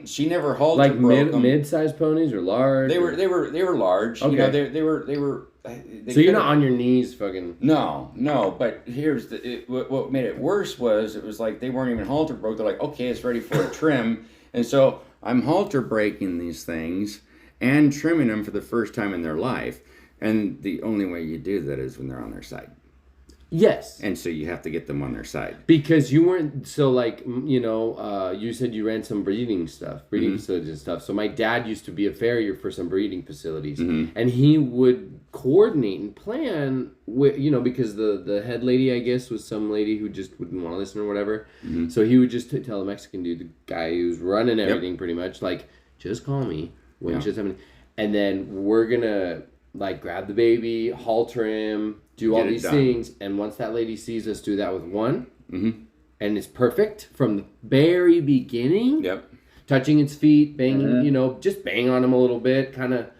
she never halted. Like mid-sized ponies or large? They were large. Okay. You know, they were. So you're not on your knees fucking... No, but here's what made it worse was, it was like they weren't even halter broke. They're like, okay, it's ready for a trim. And so I'm halter breaking these things and trimming them for the first time in their life. And the only way you do that is when they're on their side. Yes. And so you have to get them on their side. Because you weren't, so like, you said you ran some breeding facilities and stuff. So my dad used to be a farrier for some breeding facilities. And he would coordinate and plan with, because the head lady, I guess, was some lady who just wouldn't want to listen or whatever. So he would just tell the Mexican dude, the guy who's running everything pretty much, like, just call me when shit's happening. And then we're going to, like, grab the baby, halter him, do all these things, and once that lady sees us do that with one, and it's perfect from the very beginning. Yep. Touching its feet, banging, just bang on him a little bit, kind of,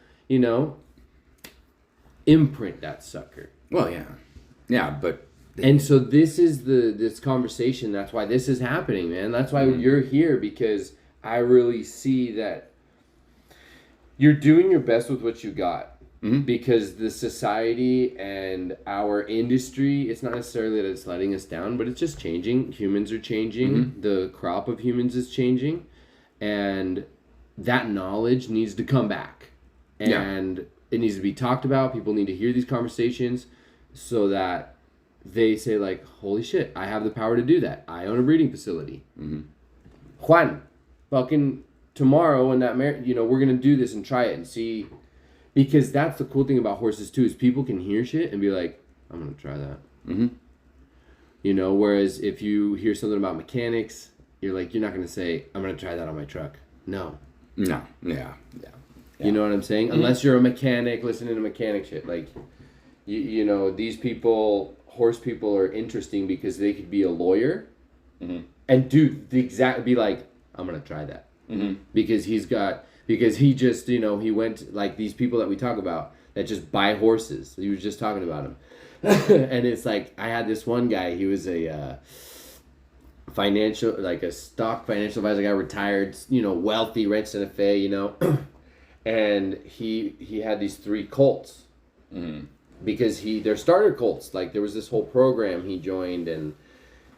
imprint that sucker. Well, yeah, but. And so this is this conversation. That's why this is happening, man. That's why you're here, because I really see that you're doing your best with what you got. Because the society and our industry, it's not necessarily that it's letting us down, but it's just changing. Humans are changing. The crop of humans is changing. And that knowledge needs to come back. And it needs to be talked about. People need to hear these conversations so that they say, like, holy shit, I have the power to do that. I own a breeding facility. Juan, fucking tomorrow when that, we're going to do this and try it and see. Because that's the cool thing about horses, too, is people can hear shit and be like, I'm going to try that. Whereas if you hear something about mechanics, you're like, you're not going to say, I'm going to try that on my truck. No. No. Yeah. You know what I'm saying? Unless you're a mechanic, listening to mechanic shit. Like, these people, horse people are interesting because they could be a lawyer and be like, I'm going to try that. Because he just, he went, like, these people that we talk about that just buy horses. He was just talking about them. And it's like, I had this one guy, he was a a stock financial advisor guy, retired, wealthy, rent Santa Fe, and he had these 3 colts. Because they're starter colts. Like, there was this whole program he joined, and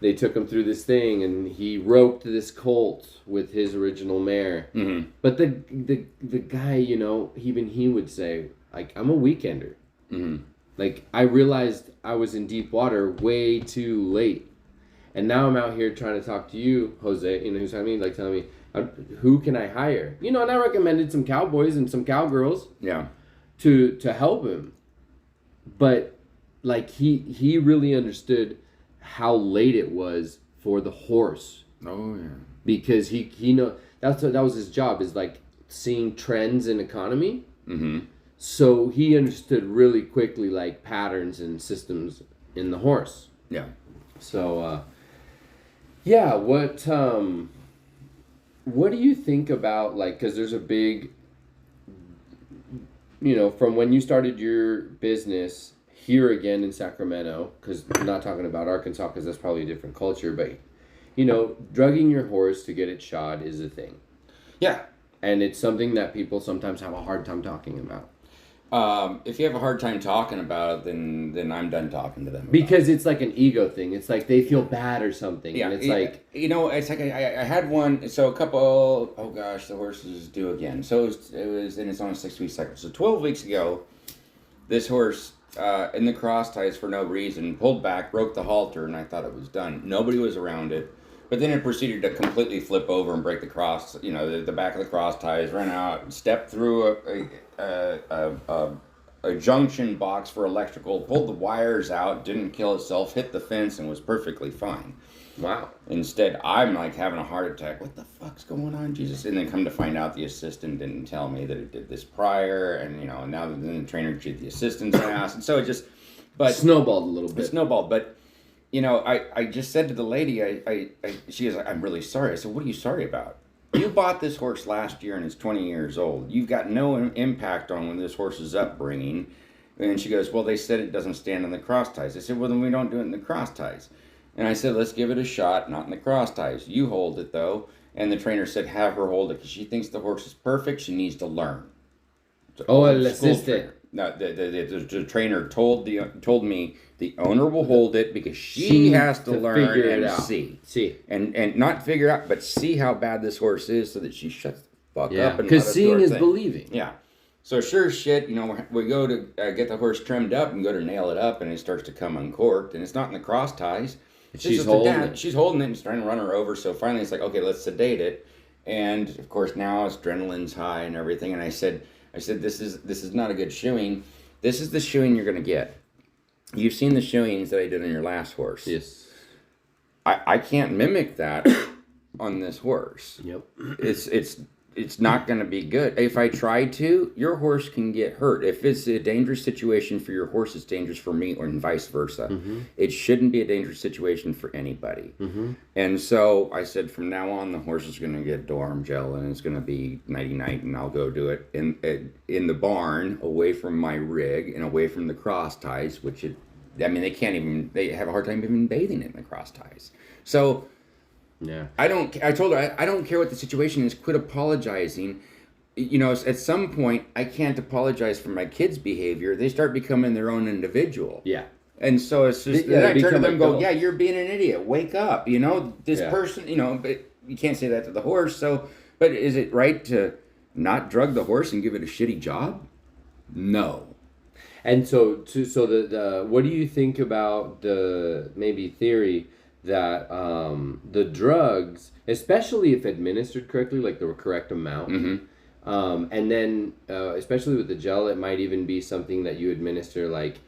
they took him through this thing, and he roped this colt with his original mare. But the guy, even he would say, like, I'm a weekender. Like, I realized I was in deep water way too late. And now I'm out here trying to talk to you, Jose, who's telling me, like, telling me, who can I hire? And I recommended some cowboys and some cowgirls. To help him. But, like, he really understood how late it was for the horse. Oh, yeah. Because he that was his job, is like seeing trends in economy. So he understood really quickly, like, patterns and systems in the horse. Yeah. So what do you think about, like, because there's a big, from when you started your business here again in Sacramento, because I'm not talking about Arkansas because that's probably a different culture, but, drugging your horse to get it shod is a thing. Yeah. And it's something that people sometimes have a hard time talking about. If you have a hard time talking about it, then I'm done talking to them about because it's like an ego thing. It's like they feel bad or something. Yeah, and it's like... it's like I had one, so a couple, oh gosh, the horse is due again. So it was in its own 6-week cycle. So 12 weeks ago, this horse, in the cross ties for no reason, pulled back, broke the halter, and I thought it was done. Nobody was around it. But then it proceeded to completely flip over and break the cross, the back of the cross ties, ran out, stepped through a junction box for electrical, pulled the wires out, didn't kill itself, hit the fence, and was perfectly fine. Wow. Instead, I'm like having a heart attack. What the fuck's going on, Jesus? And then come to find out the assistant didn't tell me that it did this prior, and now the trainer did the assistant's ass, and so it just, but snowballed a little bit. It snowballed, but. I just said to the lady, she was like, I'm really sorry. I said, what are you sorry about? You bought this horse last year and it's 20 years old. You've got no impact on when this horse's upbringing. And she goes, well, they said it doesn't stand on the cross ties. I said, well, then we don't do it in the cross ties. And I said, let's give it a shot, not in the cross ties. You hold it, though. And the trainer said, have her hold it because she thinks the horse is perfect. She needs to learn. El assistant. No, the trainer told me the owner will hold it because she has to learn and see. And not figure out, but see how bad this horse is so that she shuts the fuck up. Because seeing is believing. Yeah. So sure as shit, we go to get the horse trimmed up and go to nail it up, and it starts to come uncorked, and it's not in the cross ties. She's holding it. She's holding it and trying to run her over. So finally, it's like, okay, let's sedate it. And of course, now adrenaline's high and everything. And I said, this is not a good shoeing. This is the shoeing you're gonna get. You've seen the shoeings that I did on your last horse. Yes. I can't mimic that on this horse. Yep. It's not going to be good. If I try to, your horse can get hurt. If it's a dangerous situation for your horse, it's dangerous for me, or vice versa. Mm-hmm. It shouldn't be a dangerous situation for anybody. Mm-hmm. And so I said, from now on, the horse is going to get dorm gel, and it's going to be nighty-night, and I'll go do it in the barn, away from my rig, and away from the cross ties, they have a hard time even bathing in the cross ties. So... yeah. I told her, I don't care what the situation is, quit apologizing. At some point, I can't apologize for my kids' behavior. They start becoming their own individual. Yeah. And so it's just, then I turn to them and go, yeah, you're being an idiot. Wake up. This person, but you can't say that to the horse. So, but is it right to not drug the horse and give it a shitty job? No. And so the what do you think about the maybe theory that the drugs, especially if administered correctly, like the correct amount, mm-hmm. And then especially with the gel, it might even be something that you administer like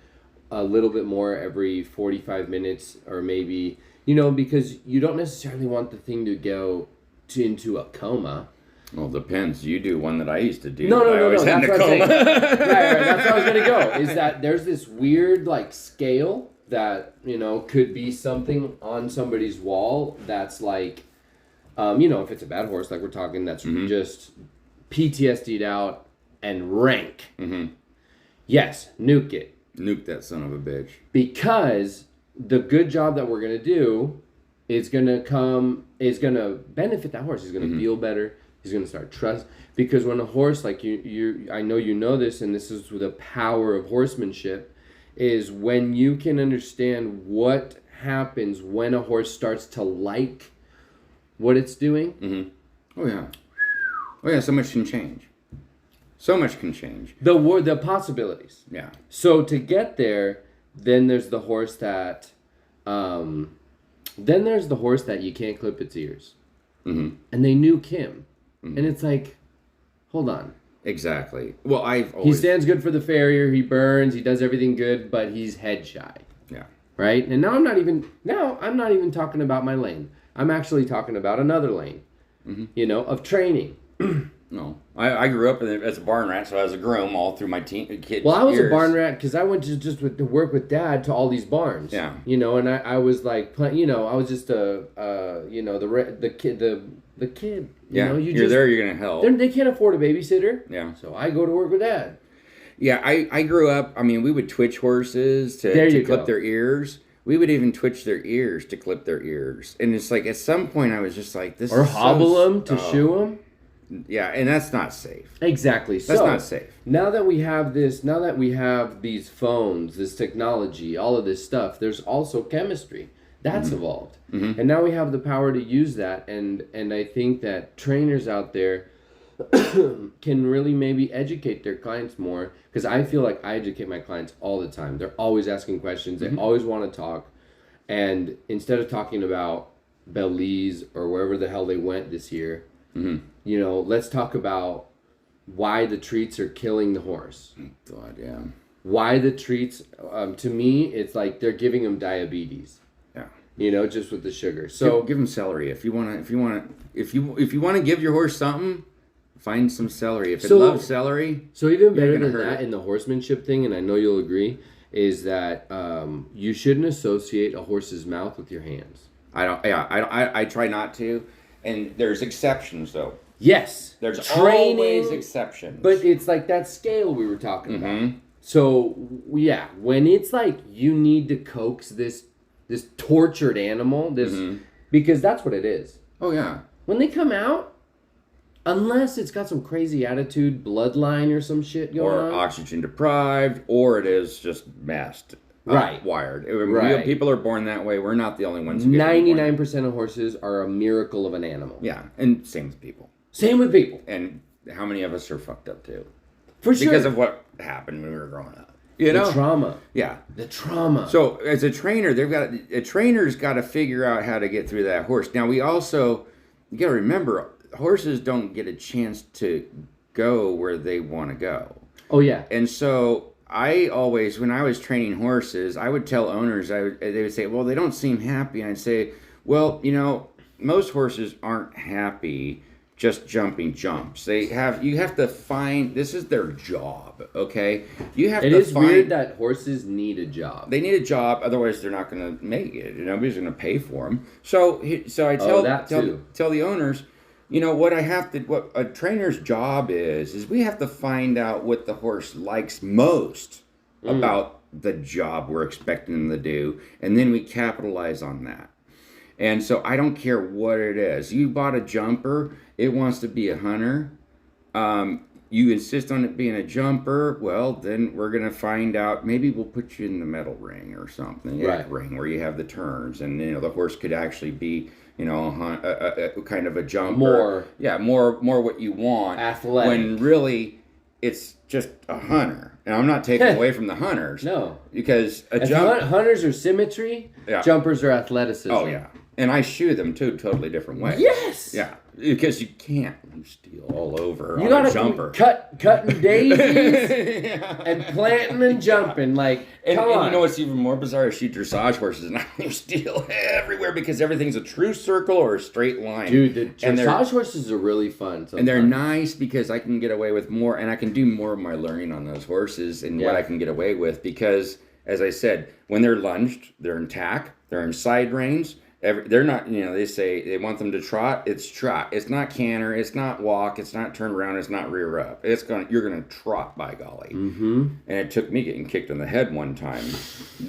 a little bit more every 45 minutes, or maybe, because you don't necessarily want the thing to go into a coma. Well, it depends. You do one that I used to do. No. That's what I'm saying. Right. That's how I was going to go. Is that there's this weird like scale that, could be something on somebody's wall that's like, if it's a bad horse, like we're talking, that's mm-hmm. just PTSD'd out and rank. Mm-hmm. Yes, nuke it. Nuke that son of a bitch. Because the good job that we're going to do is going to benefit that horse. He's going to mm-hmm. feel better. He's going to start trust. Because when a horse, like I know you know this, and this is the power of horsemanship, is when you can understand what happens when a horse starts to like what it's doing. Mm-hmm. Oh yeah, so much can change. So much can change. The possibilities. Yeah. So to get there, then there's the horse that you can't clip its ears. Mm-hmm. And they nuke him. Mm-hmm. And it's like, hold on. Exactly. Well, he stands good for the farrier. He burns. He does everything good, but he's head shy. Yeah. Right. And now I'm not even talking about my lane. I'm actually talking about another lane. Mm-hmm. Of training. No, I grew up as a barn rat, so I was a groom all through my kids. Well, I was a barn rat because I went to work with Dad to all these barns. Yeah. And I was like, I was just the kid. Yeah. You're there. You're gonna help. They can't afford a babysitter. Yeah. So I go to work with Dad. Yeah, I grew up. I mean, we would twitch horses to clip their ears. We would even twitch their ears to clip their ears, and it's like at some point I was just like, this. Or hobble them to shoe them. Yeah, and that's not safe. Exactly. That's not safe. Now that we have these phones, this technology, all of this stuff, there's also chemistry. That's mm-hmm. evolved. Mm-hmm. And now we have the power to use that. And I think that trainers out there can really maybe educate their clients more. Because I feel like I educate my clients all the time. They're always asking questions. Mm-hmm. They always want to talk. And instead of talking about Belize or wherever the hell they went this year, mm-hmm. Let's talk about why the treats are killing the horse. God, yeah. Why the treats? To me, it's like they're giving them diabetes. Yeah. Just with the sugar. So give them celery if you want to give your horse something. Find some celery. If it loves celery. So even better than that in the horsemanship thing, and I know you'll agree, is that you shouldn't associate a horse's mouth with your hands. I try not to. And there's exceptions, though. Yes. There's always exceptions. But it's like that scale we were talking mm-hmm. about. So, yeah, when it's like you need to coax this tortured animal, mm-hmm. because that's what it is. Oh, yeah. When they come out, unless it's got some crazy attitude, bloodline or some shit going on. Or oxygen deprived, or it is just messed. Right. Wired. Right. People are born that way. We're not the only ones who get 99% of horses are a miracle of an animal. Yeah, and same with people. Same with people. And how many of us are fucked up too? For sure. Because of what happened when we were growing up. You know? The trauma. Yeah. The trauma. So as a trainer, a trainer's got to figure out how to get through that horse. Now you got to remember, horses don't get a chance to go where they want to go. Oh yeah. And so I always, when I was training horses, I would tell owners, they would say, well, they don't seem happy. And I'd say, well, most horses aren't happy just jumping jumps. You have to find, this is their job, okay? It is weird that horses need a job. They need a job, otherwise they're not going to make it. Nobody's going to pay for them. So I tell the owners, what a trainer's job is we have to find out what the horse likes most about the job we're expecting them to do, and then we capitalize on that. And so I don't care what it is. You bought a jumper, it wants to be a hunter. You insist on it being a jumper, well, then we're going to find out, maybe we'll put you in the metal ring or something. Right. Ring where you have the turns, and the horse could actually be, a kind of a jumper. More what you want. Athletic. When really it's just a hunter. And I'm not taking away from the hunters. No. Because hunters are symmetry, jumpers are athleticism. Oh, yeah. And I shoe them too, totally different ways. Yes. Yeah, because you can't steal all over you on a jumper. Cutting daisies and planting and jumping. Come on. You know what's even more bizarre? I shoot dressage horses and I steal everywhere because everything's a true circle or a straight line. Dude, the dressage horses are really fun. Sometimes. And they're nice because I can get away with more, and I can do more of my learning on those horses and what I can get away with because, as I said, when they're lunged, they're in tack, they're in side reins. They're not, they say they want them to trot. It's trot. It's not canter. It's not walk. It's not turn around. It's not rear up. You're gonna trot, by golly. Mm-hmm. And it took me getting kicked in the head one time,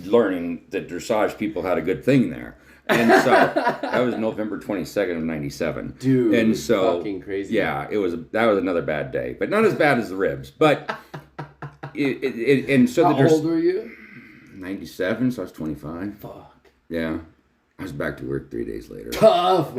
learning that dressage people had a good thing there. And so that was November 22nd of '97. Dude, and so fucking crazy. Yeah, that was another bad day, but not as bad as the ribs. But and so how old were you? 97, so I was 25. Fuck. Yeah. I was back to work 3 days later. Tough.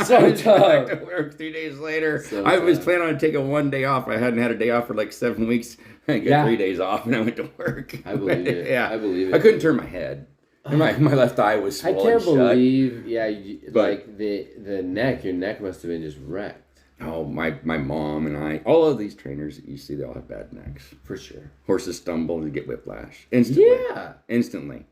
So tough. Back to work 3 days later. So I was planning on taking 1 day off. I hadn't had a day off for like 7 weeks. I got 3 days off and I went to work. I believe it. Yeah. I believe it. I couldn't turn my head. And my left eye was swollen I can't shut. believe, the neck, your neck must have been just wrecked. Oh, my mom and I, all of these trainers that you see, they all have bad necks. For sure. Horses stumble and get whiplash. Instantly. Yeah. Instantly.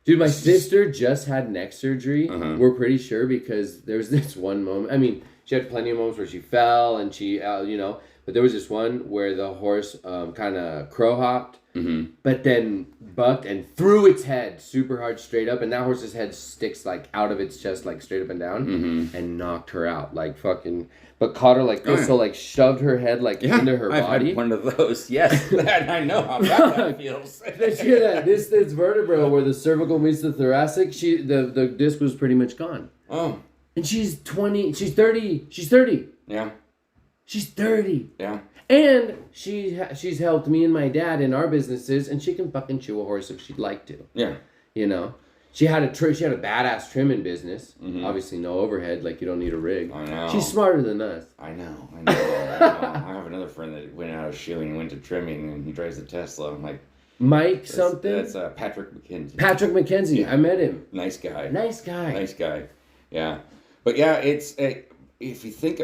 Dude, my sister just had neck surgery. Uh-huh. We're pretty sure because there was this one moment. I mean, she had plenty of moments where she fell and she, but there was this one where the horse kind of crow hopped, but then bucked and threw its head super hard straight up, and that horse's head sticks out of its chest straight up and down, and knocked her out but caught her like this, so shoved her head into her body. I've had one of those. Yes, I know how bad that feels. Did you hear that? This vertebra where the cervical meets the thoracic, the disc was pretty much gone. Oh. And she's 30. She's 30. Yeah. She's 30. Yeah. And she's helped me and my dad in our businesses, and she can fucking shoe a horse if she'd like to. Yeah. She had a badass trimming business. Mm-hmm. Obviously, no overhead. You don't need a rig. I know. She's smarter than us. I know. I have another friend that went out of shoeing and went to trimming, and he drives a Tesla. I'm like, Mike something? That's Patrick McKenzie. Patrick McKenzie. Yeah. I met him. Nice guy. Yeah. But yeah, it's... if you think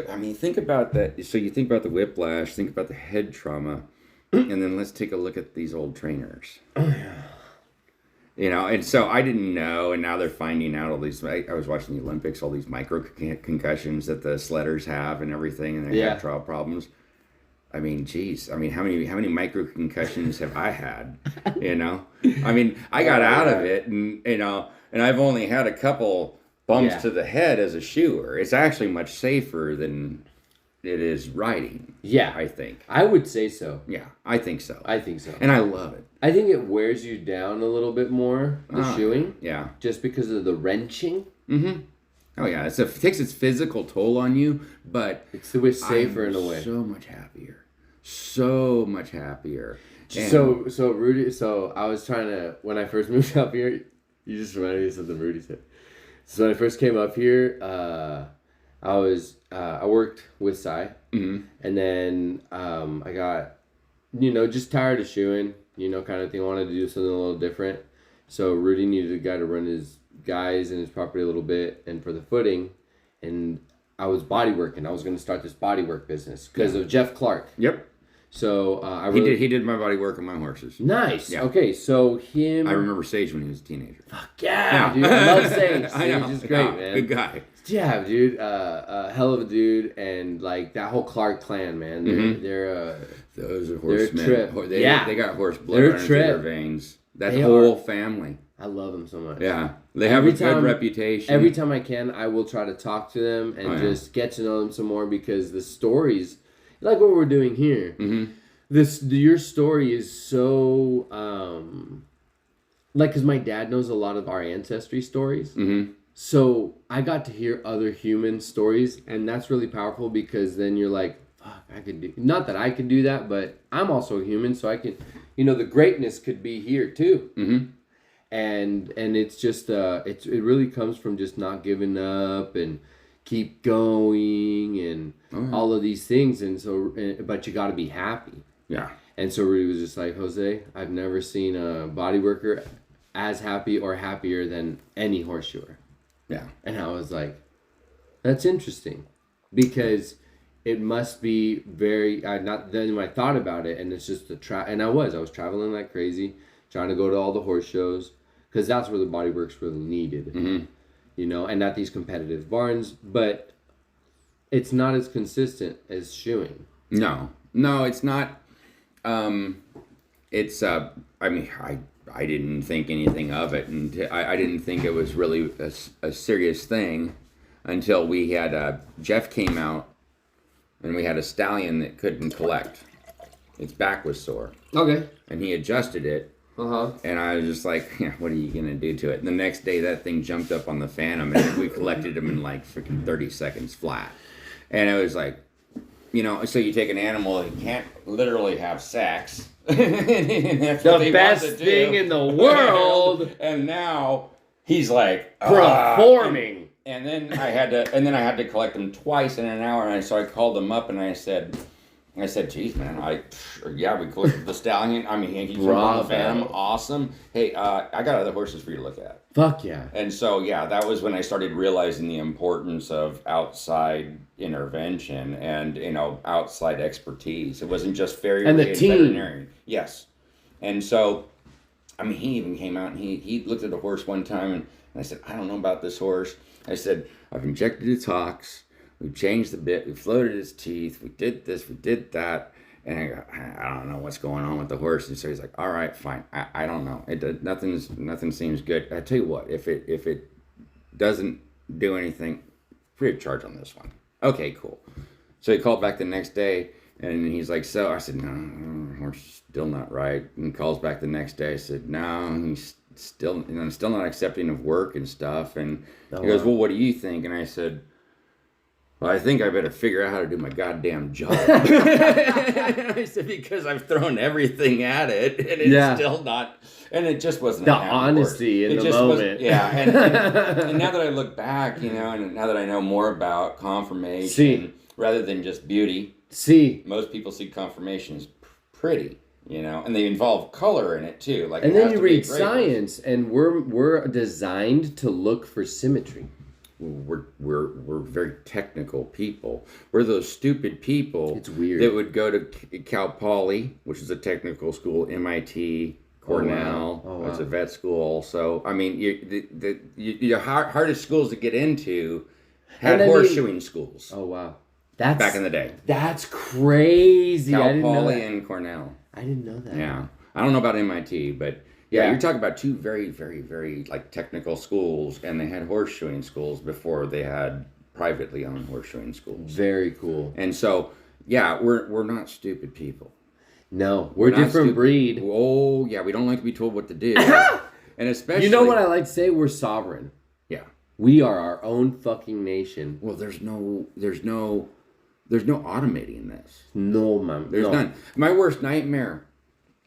about that, so you think about the whiplash, think about the head trauma, and then let's take a look at these old trainers. Oh, yeah. And so I didn't know, and now they're finding out all these. I was watching the Olympics, all these micro concussions that the sledders have and everything, and their head trauma problems. I mean, geez. I mean, how many micro concussions have I had? I mean, I got out of it, and and I've only had a couple bumps to the head as a shoer. It's actually much safer than it is riding. Yeah. I think. I would say so. Yeah, I think so. And I love it. I think it wears you down a little bit more, the shoeing. Yeah. Just because of the wrenching. Mm-hmm. Oh, yeah. It takes its physical toll on you, but... It's safer in a way. So much happier. So much happier. So Rudy, I was trying to... When I first moved up here, you just reminded me of something Rudy said. So when I first came up here, I worked with Cy, Mm-hmm. and then I got, just tired of shoeing, kind of thing. I wanted to do something a little different. So Rudy needed a guy to run his guys and his property a little bit, and for the footing, and I was bodyworking. I was going to start this bodywork business because of Jeff Clark. Yep. So he did my body work on my horses. Nice. Yeah. Okay, so him. I remember Sage when he was a teenager. Fuck yeah, dude. I love Sage. I know. Sage is great, man. Good guy. Yeah, dude. Hell of a dude, and like that whole Clark clan, man. They're those are horsemen. trip. They got horse blood They're running through their trip. veins. That They whole family. I love them so much. Yeah, they have a good reputation. Every time I can, I will try to talk to them and just get to know them some more because the stories, like what we're doing here, your story is so like, because my dad knows a lot of our ancestry stories. Mm-hmm. So I got to hear other human stories, and that's really powerful because then you're like, fuck, I could do, not that I could do that, but I'm also human, so I can, the greatness could be here too. Mm-hmm. And it's just, it really comes from just not giving up and keep going and all of these things. And so, but you got to be happy. Yeah. And so Rudy was just like, Jose, I've never seen a body worker as happy or happier than any horseshoer. Yeah. And I was like, that's interesting because it must be very, not then when I thought about it, and it's just and I was traveling like crazy, trying to go to all the horse shows because that's where the body work's really needed, and at these competitive barns, but it's not as consistent as shoeing. No, it's not. It's I mean, I didn't think anything of it, and I didn't think it was really a serious thing until we had Jeff came out, and we had a stallion that couldn't collect. Its back was sore. Okay. And he adjusted it. And I was just like, yeah, what are you going to do to it? And the next day, that thing jumped up on the Phantom, and we collected him in like freaking 30 seconds flat. And it was like, so you take an animal that can't literally have sex. The best thing in the world. And now he's like performing. And then I had to collect him twice in an hour. And so I called him up and I said, geez, man, we collected the stallion. I mean, he's on the Phantom. Awesome. Hey, I got other horses for you to look at. Fuck yeah. And so, that was when I started realizing the importance of outside intervention and, outside expertise. It wasn't just Farrier and the team. Veterinarian. Yes. And so, I mean, he even came out and he looked at a horse one time and I said, I don't know about this horse. I said, I've injected its hocks. We changed the bit. We floated his teeth. We did this. We did that. And I go, I don't know what's going on with the horse. And so he's like, all right, fine. I don't know. Nothing seems good. I tell you what, if it doesn't do anything, free of charge on this one. Okay, cool. So he called back the next day and he's like, so I said, no, horse is still not right. And he calls back the next day. I said, no, he's still not accepting of work and stuff. And he goes, well, what do you think? And I said, well, I think I better figure out how to do my goddamn job. I said, because I've thrown everything at it, and it's still not, and it just wasn't the honesty in the moment. And now that I look back, and now that I know more about conformation, rather than just beauty, most people see conformation as pretty, and they involve color in it too. Like, and then you read science, and we're designed to look for symmetry. We're very technical people. We're those stupid people. It's weird. That would go to Cal Poly, which is a technical school, MIT, Cornell. Oh, wow. It's a vet school also. I mean, the hardest schools to get into had horseshoeing schools. Oh wow, that's back in the day. That's crazy. Cal Poly and Cornell. I didn't know that. Yeah, I don't know about MIT, but. Yeah, you're talking about two very, very, very technical schools, and they had horseshoeing schools before they had privately owned horseshoeing schools. Very cool. And so, we're not stupid people. No, we're a different breed. Oh yeah, we don't like to be told what to do, and especially. You know what I like to say? We're sovereign. Yeah, we are our own fucking nation. Well, there's no automating this. No, man. There's none. My worst nightmare.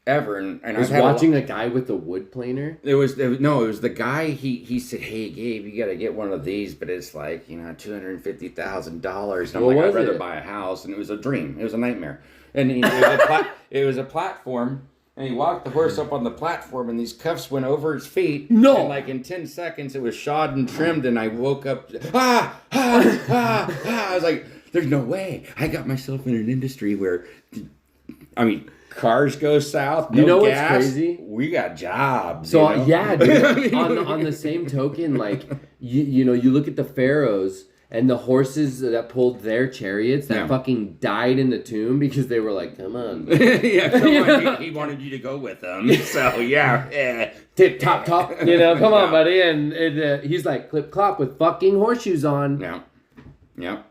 ever. And I was watching a guy with a wood planer. It was the guy. He said, "Hey Gabe, you got to get one of these, but it's like $250,000." I'm like, I'd rather buy a house, and it was a dream. It was a nightmare, and it was a platform. And he walked the horse up on the platform, and these cuffs went over his feet. No! And like in 10 seconds, it was shod and trimmed, and I woke up. Ah! I was like, "There's no way." I got myself in an industry where, I mean, cars go south. No you know gas. What's crazy? We got jobs. So yeah, dude. on the same token, like you look at the pharaohs. And the horses that pulled their chariots that fucking died in the tomb because they were like, "Come on." Yeah, come on. He wanted you to go with him. So, yeah. Tip, top. Come on, buddy. And he's like, clip, clop with fucking horseshoes on. Yeah.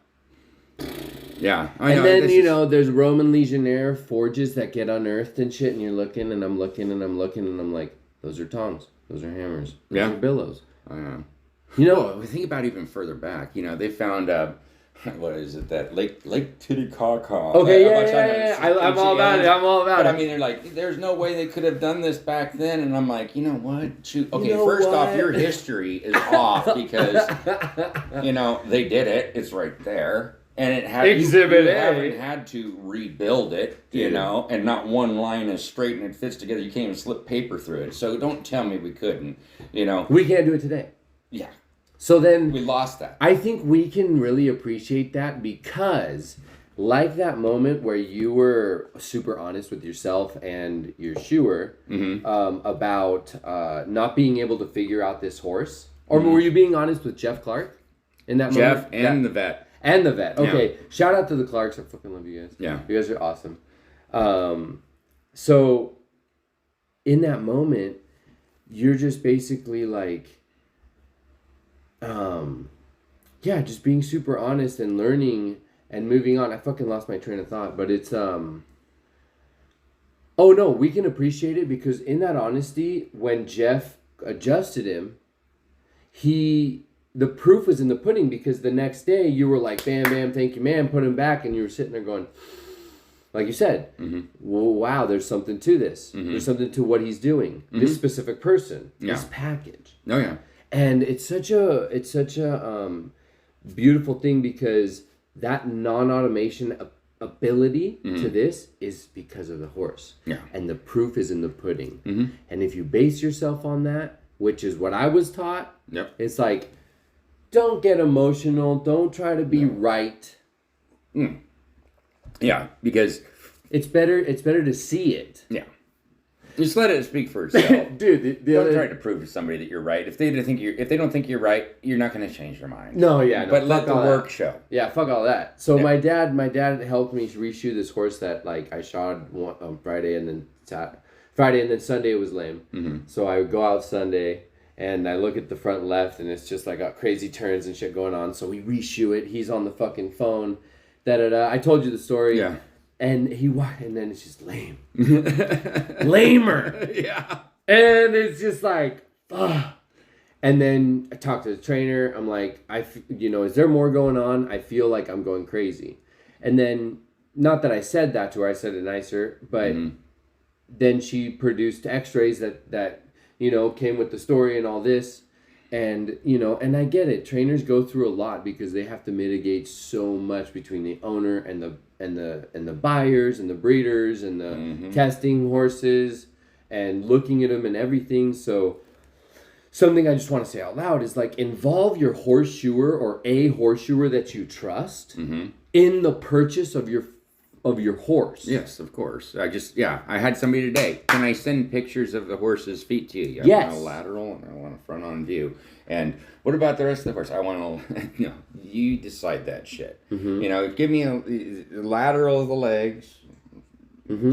Yeah. And then, there's Roman Legionnaire forges that get unearthed and shit. And you're looking, and I'm looking, and I'm looking, and I'm like, those are tongs. Those are hammers. Those are billows. We think about even further back. They found what is it? That Lake Titicaca. Okay, yeah. I'm all about it. But I mean, they're like, there's no way they could have done this back then. And I'm like, you know what? Shoot. Okay, first off, your history is off because they did it. It's right there. And it had Exhibit you A. haven't had to rebuild it, and not one line is straight and it fits together. You can't even slip paper through it. So don't tell me we couldn't. We can't do it today. Yeah. So then we lost that. I think we can really appreciate that because, like that moment where you were super honest with yourself and your shoer about not being able to figure out this horse, or were you being honest with Jeff Clark in that moment? Jeff and the vet. And the vet. Okay. Yeah. Shout out to the Clarks. I fucking love you guys. Yeah. You guys are awesome. So in that moment, you're just basically like, just being super honest and learning and moving on. I fucking lost my train of thought, but it's, we can appreciate it because in that honesty, when Jeff adjusted him, the proof was in the pudding because the next day you were like, bam, bam, thank you, man, put him back. And you were sitting there going, like you said, well, wow, there's something to this. There's something to what he's doing. This specific person, this package. Oh, yeah. And it's such a beautiful thing because that non-automation ability to this is because of the horse. Yeah. And the proof is in the pudding. And if you base yourself on that, which is what I was taught, it's like, don't get emotional. Don't try to be right. Yeah, because it's better to see it. Yeah. Just let it speak for itself. Dude, don't try to prove to somebody that you're right. If they don't think you're right, you're not going to change their mind. No, yeah. But let the work show. Yeah, fuck all that. So my dad helped me reshoe this horse that like I shod on Friday and then Sunday it was lame. So I would go out Sunday and I look at the front left and it's just like got crazy turns and shit going on. So we reshoe it. He's on the fucking phone. I told you the story. Yeah. And and then it's just lame. Lamer. Yeah. And it's just like, ugh. And then I talk to the trainer. I'm like, is there more going on? I feel like I'm going crazy. And then, not that I said that to her, I said it nicer, but then she produced x-rays that came with the story and all this. And, and I get it. Trainers go through a lot because they have to mitigate so much between the owner and the buyers and the breeders and the testing horses and looking at them and everything. So something I just want to say out loud is like involve your horseshoer or a horseshoer that you trust in the purchase of your horse. Yes, of course. I had somebody today. Can I send pictures of the horse's feet to you? Yes. I want a lateral and I want a front on view. And what about the rest of the horse? I want to, you decide that shit. Give me a lateral of the legs,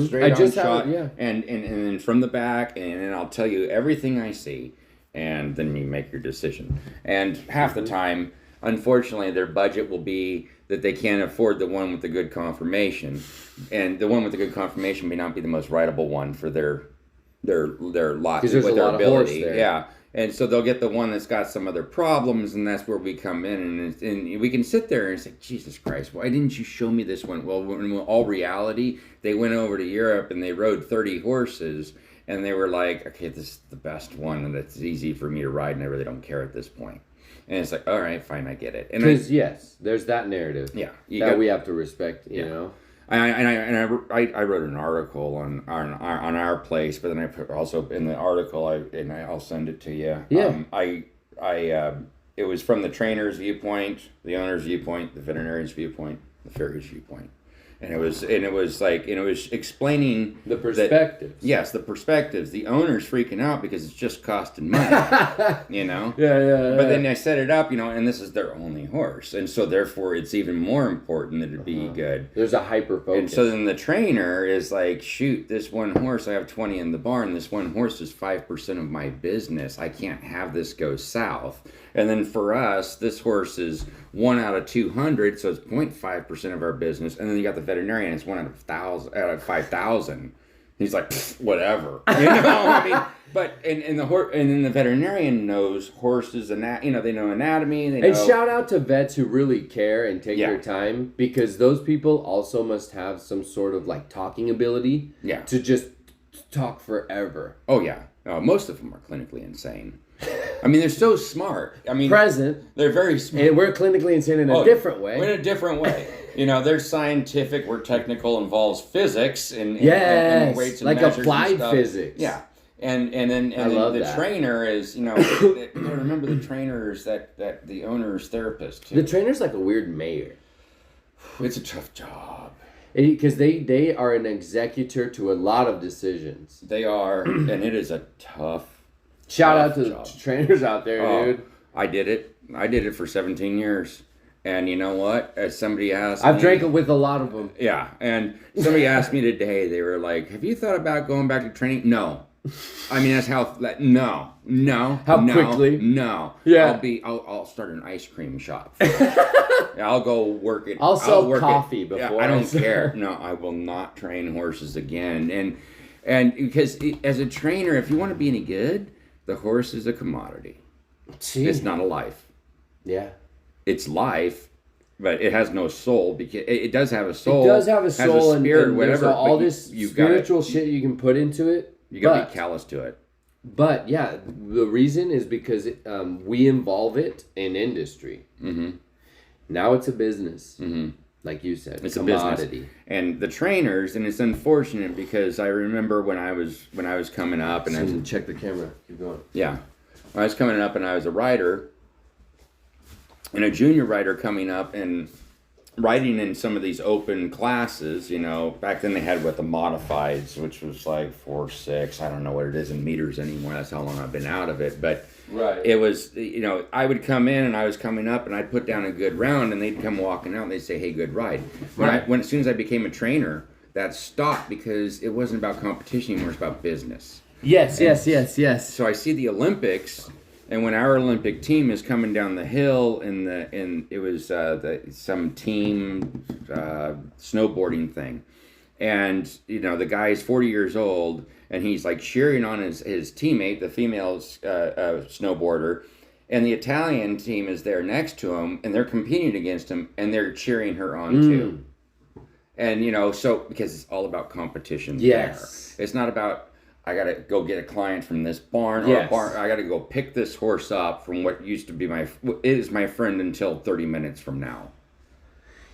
straight on shot, and then from the back, and then I'll tell you everything I see, and then you make your decision. And half the time, unfortunately, their budget will be that they can't afford the one with the good conformation, and the one with the good conformation may not be the most rideable one for their lot with their ability. Yeah, And so they'll get the one that's got some other problems, and that's where we come in, and we can sit there and say, Jesus Christ, why didn't you show me this one? Well, in all reality, they went over to Europe and they rode 30 horses, and they were like, okay, this is the best one, and it's easy for me to ride, and I really don't care at this point. And it's like, all right, fine, I get it. Because yes, there's that narrative. Yeah, we have to respect. You know. I wrote an article on our place, but then I put also in the article I'll send it to you. Yeah. It was from the trainer's viewpoint, the owner's viewpoint, the veterinarian's viewpoint, the farrier's viewpoint, and it was explaining the perspectives. Yes, the perspectives. The owner's freaking out because it's just costing money, Yeah. But then I set it up, and this is their only horse, and so therefore it's even more important that it be good. There's a hyper focus. And so then the trainer is like, shoot, this one horse, I have 20 in the barn. This one horse is 5% of my business. I can't have this go south. And then for us, this horse is 1 out of 200, so it's 0.5% of our business. And then you got the veterinarian, it's 1 out of 5,000. He's like, whatever, I mean, but and then the veterinarian knows horses, they know anatomy. They know. And shout out to vets who really care and take their time, because those people also must have some sort of like talking ability. Yeah. To just talk forever. Oh yeah, most of them are clinically insane. I mean, they're so smart. I mean, they're very smart. And we're clinically insane in a different way. In a different way. They're scientific. We're technical, involves physics and weights and like measures applied and stuff. Physics. Yeah, and then the trainer is remember the trainer is that the owner's therapist too. The trainer's like a weird mayor. It's a tough job. Because they are an executor to a lot of decisions. They are, and it is a tough. Shout out to the trainers out there, dude. I did it for 17 years. And you know what? As somebody asked I've drank it with a lot of them. Yeah. And somebody asked me today, they were like, have you thought about going back to training? No. I mean, that's how, no. Quickly? No. Yeah. I'll start an ice cream shop. I'll go work it. I'll sell coffee before. Yeah, I don't care. No, I will not train horses again. And because as a trainer, if you want to be any good, the horse is a commodity. Gee. It's not a life. Yeah. It's life, but it has no soul. Because it does have a soul. It does have a soul, has a spirit, and whatever. There's all this spiritual shit you can put into it. You gotta be callous to it. But yeah, the reason is because we involve it in industry. Mm-hmm. Now it's a business. Mm-hmm. Like you said, it's commodity. A business. And the trainers, and it's unfortunate because I remember when I was coming up and I was check the camera. Keep going. Yeah, when I was coming up and I was a rider, and a junior rider coming up and riding in some of these open classes. Back then they had the modifieds, which was like 4.6. I don't know what it is in meters anymore. That's how long I've been out of it, but. Right. It was, I would come in and I was coming up and I'd put down a good round and they'd come walking out and they'd say, hey, good ride. As soon as I became a trainer, that stopped because it wasn't about competition anymore, it's about business. Yes. So I see the Olympics, and when our Olympic team is coming down the hill and it was some team snowboarding thing. And, the guy's 40 years old, and he's like cheering on his teammate, the female snowboarder, and the Italian team is there next to him, and they're competing against him, and they're cheering her on too. And, so, because it's all about competition there. It's not about, I got to go get a client from this barn, or a barn, I got to go pick this horse up from what used to be my friend until 30 minutes from now.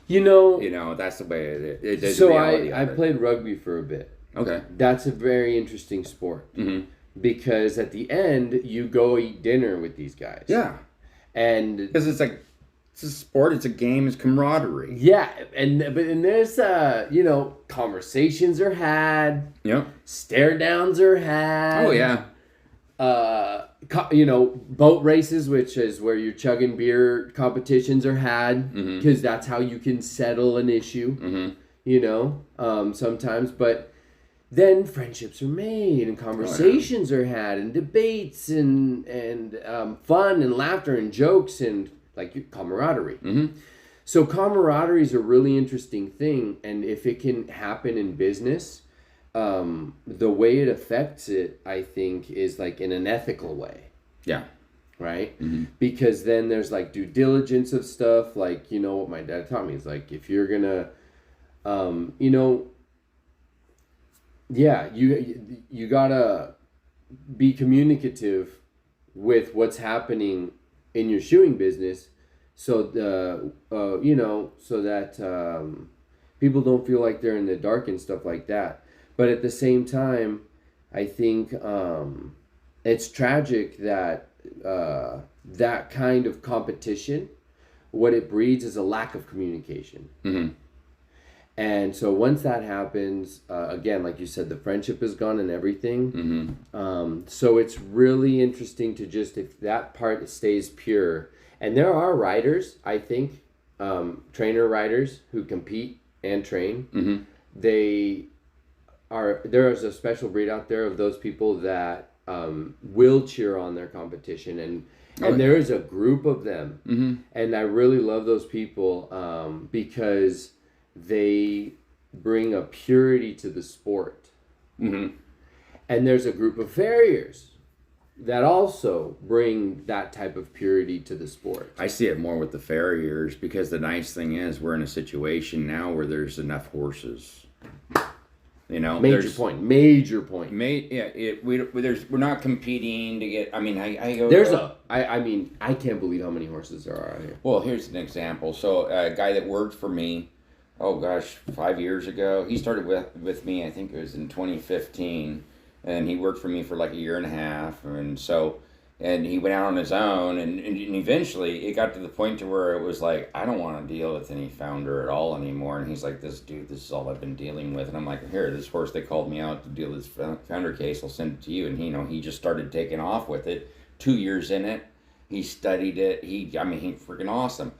That's the way it is. So I played rugby for a bit. Okay. That's a very interesting sport. Mm-hmm. Because at the end, you go eat dinner with these guys. Yeah. And because it's a sport, it's a game, it's camaraderie. Yeah, and there's conversations are had. Yep. Stare downs are had. Oh yeah. Boat races, which is where you're chugging beer, competitions are had, because that's how you can settle an issue. Sometimes, but then friendships are made and conversations are had and debates and fun and laughter and jokes and like camaraderie. Mm-hmm. So camaraderie is a really interesting thing, and if it can happen in business, the way it affects it, I think, is like in an ethical way. Yeah. Right? Mm-hmm. Because then there's like due diligence of stuff. Like, you know what my dad taught me is like, if you're gonna, you know, yeah, you gotta be communicative with what's happening in your shoeing business, so you know, so that people don't feel like they're in the dark and stuff like that. But at the same time, I think it's tragic that that kind of competition, what it breeds is a lack of communication. Mm-hmm. And so once that happens, again, like you said, the friendship is gone and everything. Mm-hmm. So it's really interesting to just, if that part stays pure. And there are riders, I think, trainer riders who compete and train. Mm-hmm. There is a special breed out there of those people that will cheer on their competition. And there is a group of them. Mm-hmm. And I really love those people because they bring a purity to the sport. Mm-hmm. And there's a group of farriers that also bring that type of purity to the sport. I see it more with the farriers because the nice thing is we're in a situation now where there's enough horses. You know, Major point. We're not competing to get. I mean, I go. I mean, I can't believe how many horses there are out here. Well, here's an example. So a guy that worked for me, 5 years ago, he started with me. I think it was in 2015, and he worked for me for like a year and a half, and he went out on his own, and eventually it got to the point to where it was like, I don't want to deal with any founder at all anymore. And he's like, this is all I've been dealing with. And I'm like, here, this horse, they called me out to deal with this founder case. I'll send it to you. And he just started taking off with it. 2 years in it. He studied it. He's freaking awesome.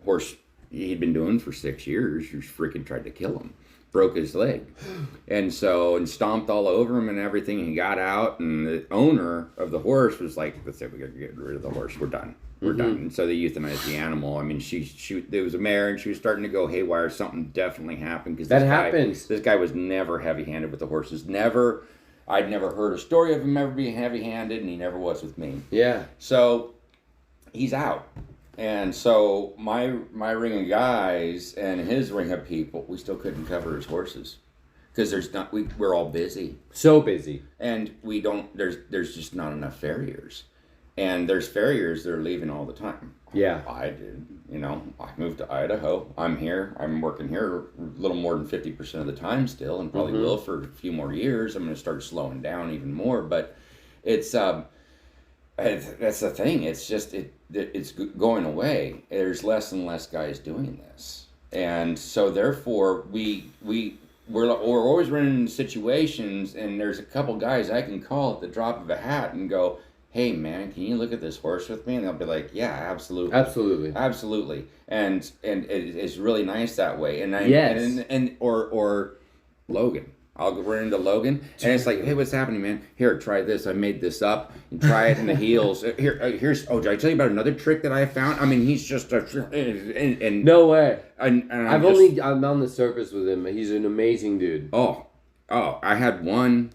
Horse he'd been doing for 6 years. He freaking tried to kill him. Broke his leg. And stomped all over him and everything. He got out, and the owner of the horse was like, let's say we gotta get rid of the horse. We're done. We're done. And so they euthanized the animal. I mean, there was a mare, and she was starting to go haywire. Something definitely happened. Because that happens. This guy was never heavy-handed with the horses. Never. I'd never heard a story of him ever being heavy-handed, and he never was with me. Yeah. So he's out. And so my ring of guys and his ring of people, we still couldn't cover his horses because we're all busy. So busy. And there's just not enough farriers. And there's farriers that are leaving all the time. Yeah. I did, I moved to Idaho. I'm here. I'm working here a little more than 50% of the time still, and probably will for a few more years. I'm going to start slowing down even more, but it's, that's the thing. It's just, it's going away. There's less and less guys doing this. And so therefore we're always running into situations, and there's a couple guys I can call at the drop of a hat and go, hey man, can you look at this horse with me? And they'll be like, yeah, absolutely. Absolutely. And it's really nice that way. And or Logan. I'll run into Logan, and it's like, hey, what's happening, man? Here, try this. I made this up. And try it in the heels. Here's. Oh, did I tell you about another trick that I found? I mean, he's just and no way. And I'm on the surface with him. He's an amazing dude. Oh, I had one,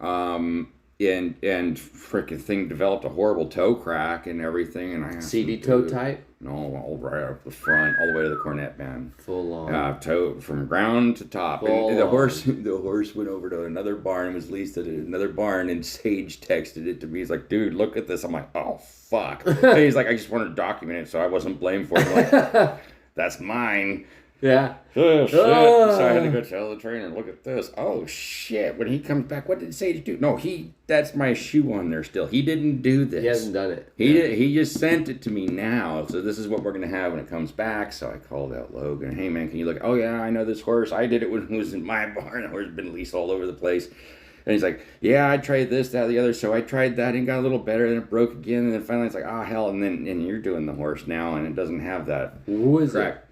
and freaking thing developed a horrible toe crack and everything, and I had CD toe type. No, all right up the front, all the way to the cornet band. Full on. Toe from ground to top. And the horse went over to another barn, was leased at another barn, and Sage texted it to me. He's like, dude, look at this. I'm like, oh, fuck. And he's like, I just wanted to document it so I wasn't blamed for it. I'm like, that's mine. Yeah. Oh, shit. So I had to go tell the trainer, look at this. Oh, shit. When he comes back, what did Sage do? No, that's my shoe on there still. He didn't do this. He hasn't done it. He just sent it to me now. So this is what we're going to have when it comes back. So I called out Logan. Hey, man, can you look? Oh, yeah, I know this horse. I did it when it was in my barn. The horse has been leased all over the place. And he's like, yeah, I tried this, that, the other. So I tried that and got a little better. Then it broke again. And then finally it's like, oh, hell. And you're doing the horse now, and it doesn't have that. Who is crack.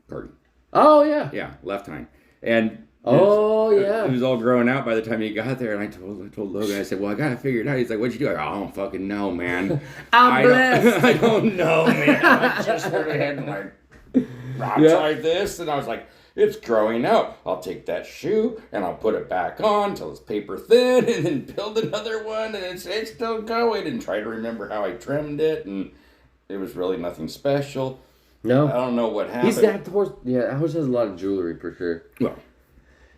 Cardi. Oh, yeah. Yeah, left hind. And it was all growing out by the time he got there. And I told Logan, I said, well, I got to figure it out. He's like, what'd you do? I don't fucking know, man. I'm blessed. I don't know, man. I just went ahead and tried this. And I was like, it's growing out. I'll take that shoe and I'll put it back on till it's paper thin and then build another one and it's still going and try to remember how I trimmed it and it was really nothing special. No. I don't know what happened. He's that horse. Yeah, that horse has a lot of jewelry for sure. Well,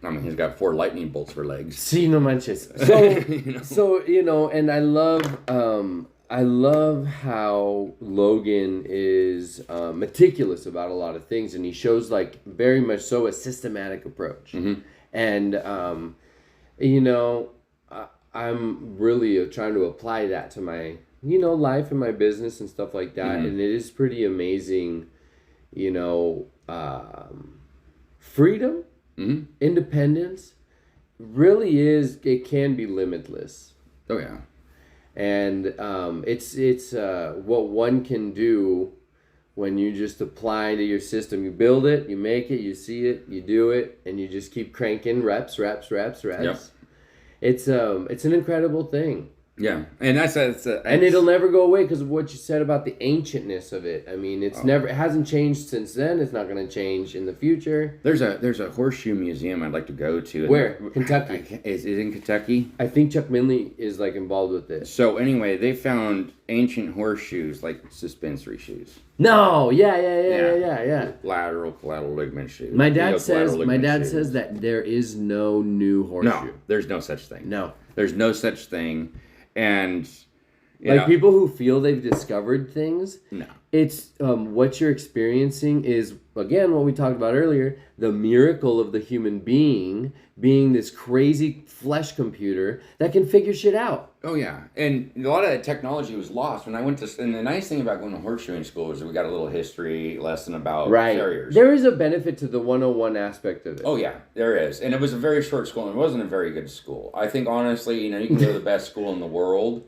I mean, he's got 4 lightning bolts for legs. Sí, no manches. So, so you know, and I love how Logan is meticulous about a lot of things, and he shows like very much so a systematic approach. Mm-hmm. And you know, I'm really trying to apply that to my life and my business and stuff like that, Mm-hmm. and it is pretty amazing. You know, freedom. Mm-hmm. Independence really is, it can be limitless. Oh yeah. And it's what one can do when you just apply to your system. You build it, you make it, you see it, you do it, and you just keep cranking reps. Yep. It's an incredible thing. Yeah, and that's and it'll never go away because of what you said about the ancientness of it. I mean, it hasn't changed since then. It's not going to change in the future. There's a horseshoe museum I'd like to go to. Where? Kentucky. Is it in Kentucky? I think Chuck Minley is like involved with this. So anyway, they found ancient horseshoes like suspensory shoes. No, yeah. Lateral collateral ligament shoes. My dad says that there is no new horseshoe. No, there's no such thing. No. There's no such thing. And people who feel they've discovered things, no. It's what you're experiencing is, again, what we talked about earlier, the miracle of the human being being this crazy flesh computer that can figure shit out. Oh yeah, and a lot of that technology was lost when I went to. And the nice thing about going to horseshoeing school is that we got a little history lesson about farriers. There is a benefit to the 101 aspect of it. Oh yeah, there is, and it was a very short school, and it wasn't a very good school. I think honestly, you can go to the best school in the world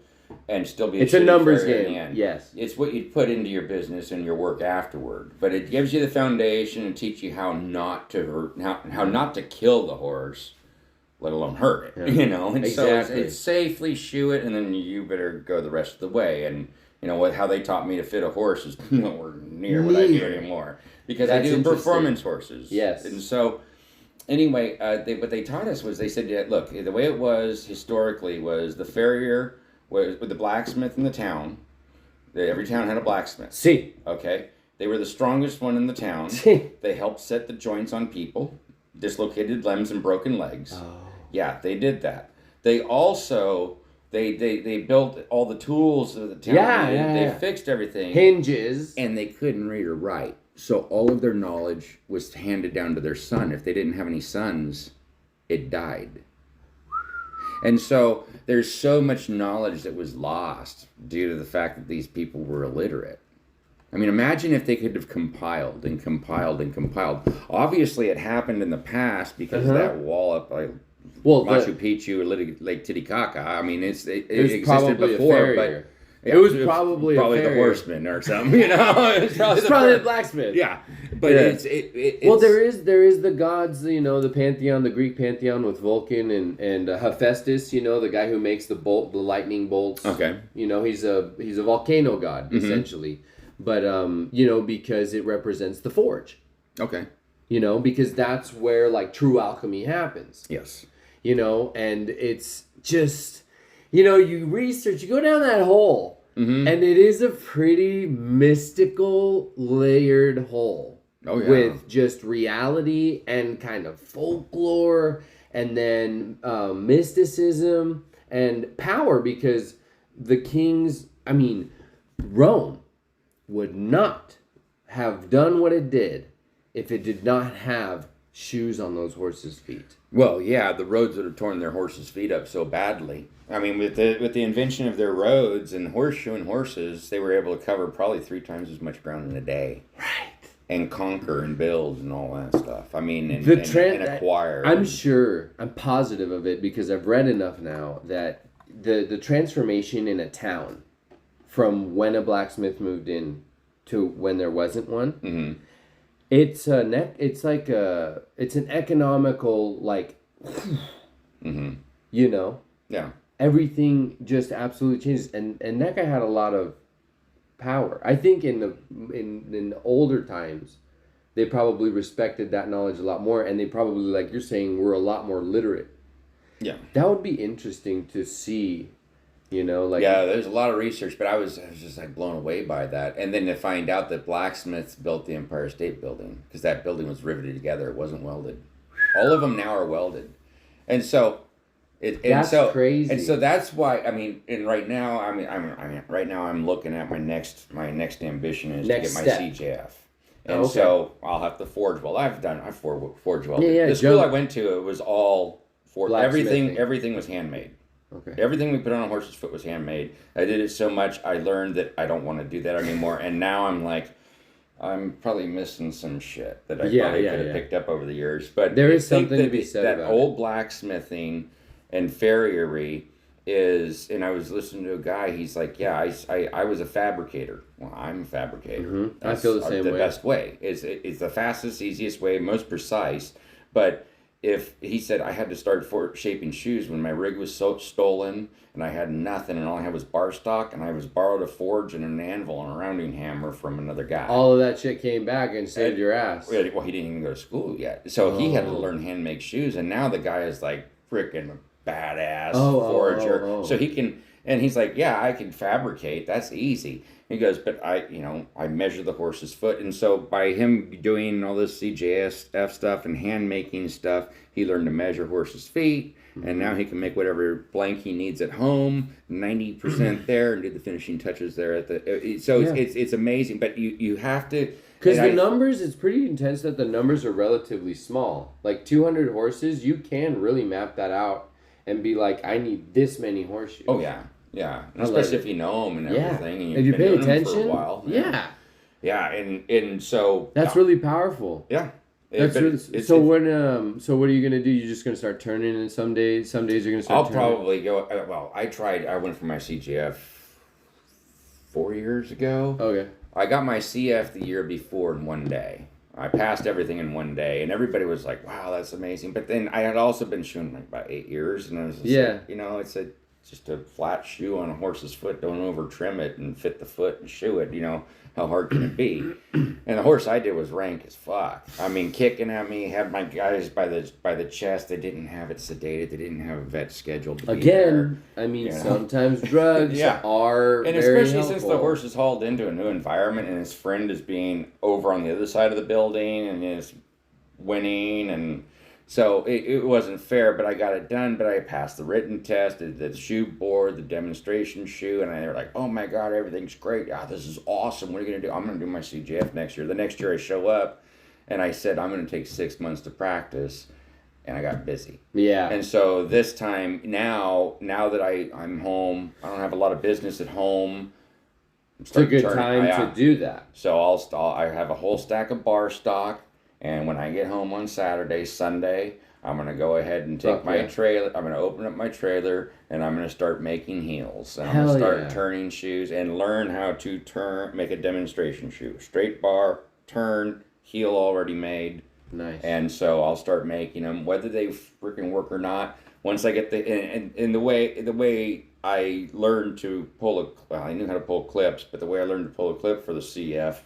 and still be. It's a numbers game. In the end. Yes, it's what you put into your business and your work afterward, but it gives you the foundation and teach you how not to hurt, how not to kill the horse, let alone hurt it. And exactly. So it's safely shoe it, and then you better go the rest of the way. And how they taught me to fit a horse is nowhere near what I do anymore because I do performance horses. Yes, and so. Anyway, what they taught us was they said, yeah, look, the way it was historically was the farrier was with the blacksmith in the town. Every town had a blacksmith. See. Okay. They were the strongest one in the town. They helped set the joints on people, dislocated limbs and broken legs. Oh. Yeah, they did that. They also they built all the tools of the town. They fixed everything. Hinges. And they couldn't read or write. So all of their knowledge was handed down to their son. If they didn't have any sons, it died. And so there's so much knowledge that was lost due to the fact that these people were illiterate. I mean, imagine if they could have compiled and compiled and compiled. Obviously, it happened in the past because of that wall up by Machu Picchu or Lake Titicaca. I mean, it existed before, but... It was probably the horseman or something, It's probably the blacksmith. Yeah, but it's well, there is the gods, the pantheon, the Greek pantheon with Vulcan and Hephaestus, the guy who makes the lightning bolts. Okay, he's a volcano god essentially, but because it represents the forge. Okay, because that's where like true alchemy happens. Yes, and it's just. You research, you go down that hole, and it is a pretty mystical, layered hole. Oh, yeah. With just reality and kind of folklore, and then mysticism and power, because the kings, Rome would not have done what it did if it did not have shoes on those horses' feet. Well, yeah, the roads would have torn their horses' feet up so badly. With the invention of their roads and horseshoeing horses, they were able to cover probably 3 times as much ground in a day. Right. And conquer and build and all that stuff. And acquire. I'm positive of it because I've read enough now that the transformation in a town from when a blacksmith moved in to when there wasn't one, mm-hmm. It's an economical mm-hmm. Yeah. Everything just absolutely changes, and that guy had a lot of power. I think in older times, they probably respected that knowledge a lot more, and they probably, like you're saying, were a lot more literate. Yeah. That would be interesting to see, like... Yeah, there's a lot of research, but I was just like blown away by that. And then to find out that blacksmiths built the Empire State Building, because that building was riveted together, it wasn't welded. All of them now are welded. And so... That's crazy. And so that's why, and right now, right now I'm looking at my next ambition is to get my CJF. And so I'll have to forge weld. I've forge welded. Yeah, the school I went to, it was all for everything was handmade. Okay. Everything we put on a horse's foot was handmade. I did it so much, I learned that I don't want to do that anymore. And now I'm like, I'm probably missing some shit that I probably could have picked up over the years. But there is something to be said about that old blacksmithing and farriery is, and I was listening to a guy, he's like, yeah, I was a fabricator. Well, I'm a fabricator. Mm-hmm. I feel the same way. The best way. It's the fastest, easiest way, most precise. But if he said I had to start shaping shoes when my rig was stolen and I had nothing and all I had was bar stock and I was borrowed a forge and an anvil and a rounding hammer from another guy. All of that shit came back and saved your ass. Well, he didn't even go to school yet. So he had to learn handmade shoes, and now the guy is like freaking badass forger. So he can, and he's like, yeah, I can fabricate. That's easy. He goes, but I measure the horse's foot. And so by him doing all this CJSF stuff and hand making stuff, he learned to measure horses' feet. And now he can make whatever blank he needs at home, 90% there, and do the finishing touches there at the. So it's amazing. But you have to. Because the numbers, it's pretty intense that the numbers are relatively small. Like 200 horses, you can really map that out and be like, I need this many horseshoes. Oh, yeah. Yeah. Especially if you know them and everything. And if you pay attention. For a while. Yeah. Yeah. And so. That's really powerful. Yeah. So what are you gonna do? You're just gonna start turning in some days. Some days you're gonna start. I'll probably go. Well, I went for my CGF 4 years ago. Okay. I got my CF the year before in one day. I passed everything in one day, and everybody was like, "Wow, that's amazing." But then I had also been shoeing like about 8 years, and I was just like, it's just a flat shoe on a horse's foot. Don't over trim it and fit the foot and shoe it. How hard can it be? And the horse I did was rank as fuck. I mean, kicking at me, had my guys by the chest. They didn't have it sedated. They didn't have a vet scheduled to be there. I mean, sometimes drugs are and very especially helpful. Since the horse is hauled into a new environment and his friend is being over on the other side of the building and is winning, and so it wasn't fair, but I got it done. But I passed the written test, the shoe board, the demonstration shoe, and they were like, "Oh my God, everything's great! Yeah, this is awesome. What are you gonna do?" I'm gonna do my CGF next year. The next year I show up, and I said I'm gonna take 6 months to practice, and I got busy. Yeah. And so this time now that I'm home, I don't have a lot of business at home. It's a good time to do that. So I have a whole stack of bar stock. And when I get home on Saturday, Sunday, I'm going to go ahead and take my trailer. I'm going to open up my trailer, and I'm going to start making heels. And I'm going to start turning shoes and learn how to make a demonstration shoe. Straight bar, turn, heel already made. Nice. And so I'll start making them, whether they freaking work or not. Once I get the way I learned to I knew how to pull clips, but the way I learned to pull a clip for the CF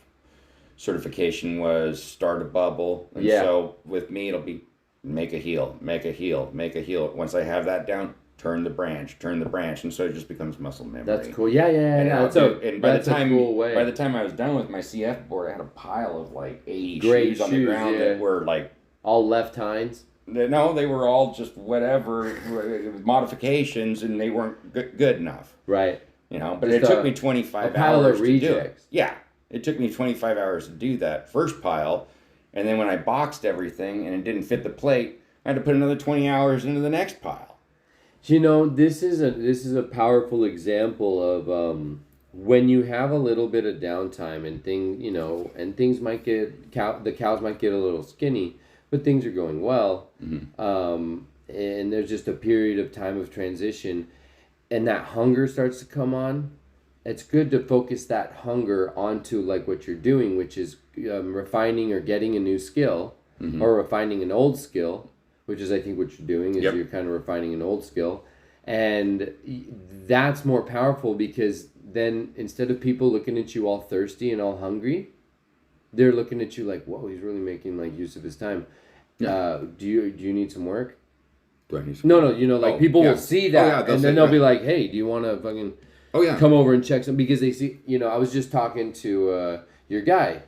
certification was start a bubble. And so with me, it'll be make a heel, make a heel, make a heel. Once I have that down, turn the branch. And so it just becomes muscle memory. That's cool. Yeah. And by the time I was done with my CF board, I had a pile of like 80 shoes on the ground that were like... all left hinds? No, they were all just whatever, modifications, and they weren't good enough. Right. But it took me 25 hours to do it. Yeah. It took me 25 hours to do that first pile, and then when I boxed everything and it didn't fit the plate, I had to put another 20 hours into the next pile. This is a powerful example of when you have a little bit of downtime and things might the cows might get a little skinny, but things are going well, and there's just a period of time of transition, and that hunger starts to come on. It's good to focus that hunger onto like what you're doing, which is refining or getting a new skill, or refining an old skill, which is I think what you're doing is you're kind of refining an old skill. And that's more powerful because then instead of people looking at you all thirsty and all hungry, they're looking at you like, whoa, he's really making like use of his time. Yeah. Do you need some work? Do I need some No, like people will see that and then they'll be like, hey, do you want to fucking come over and check some, because they see, I was just talking to your guy,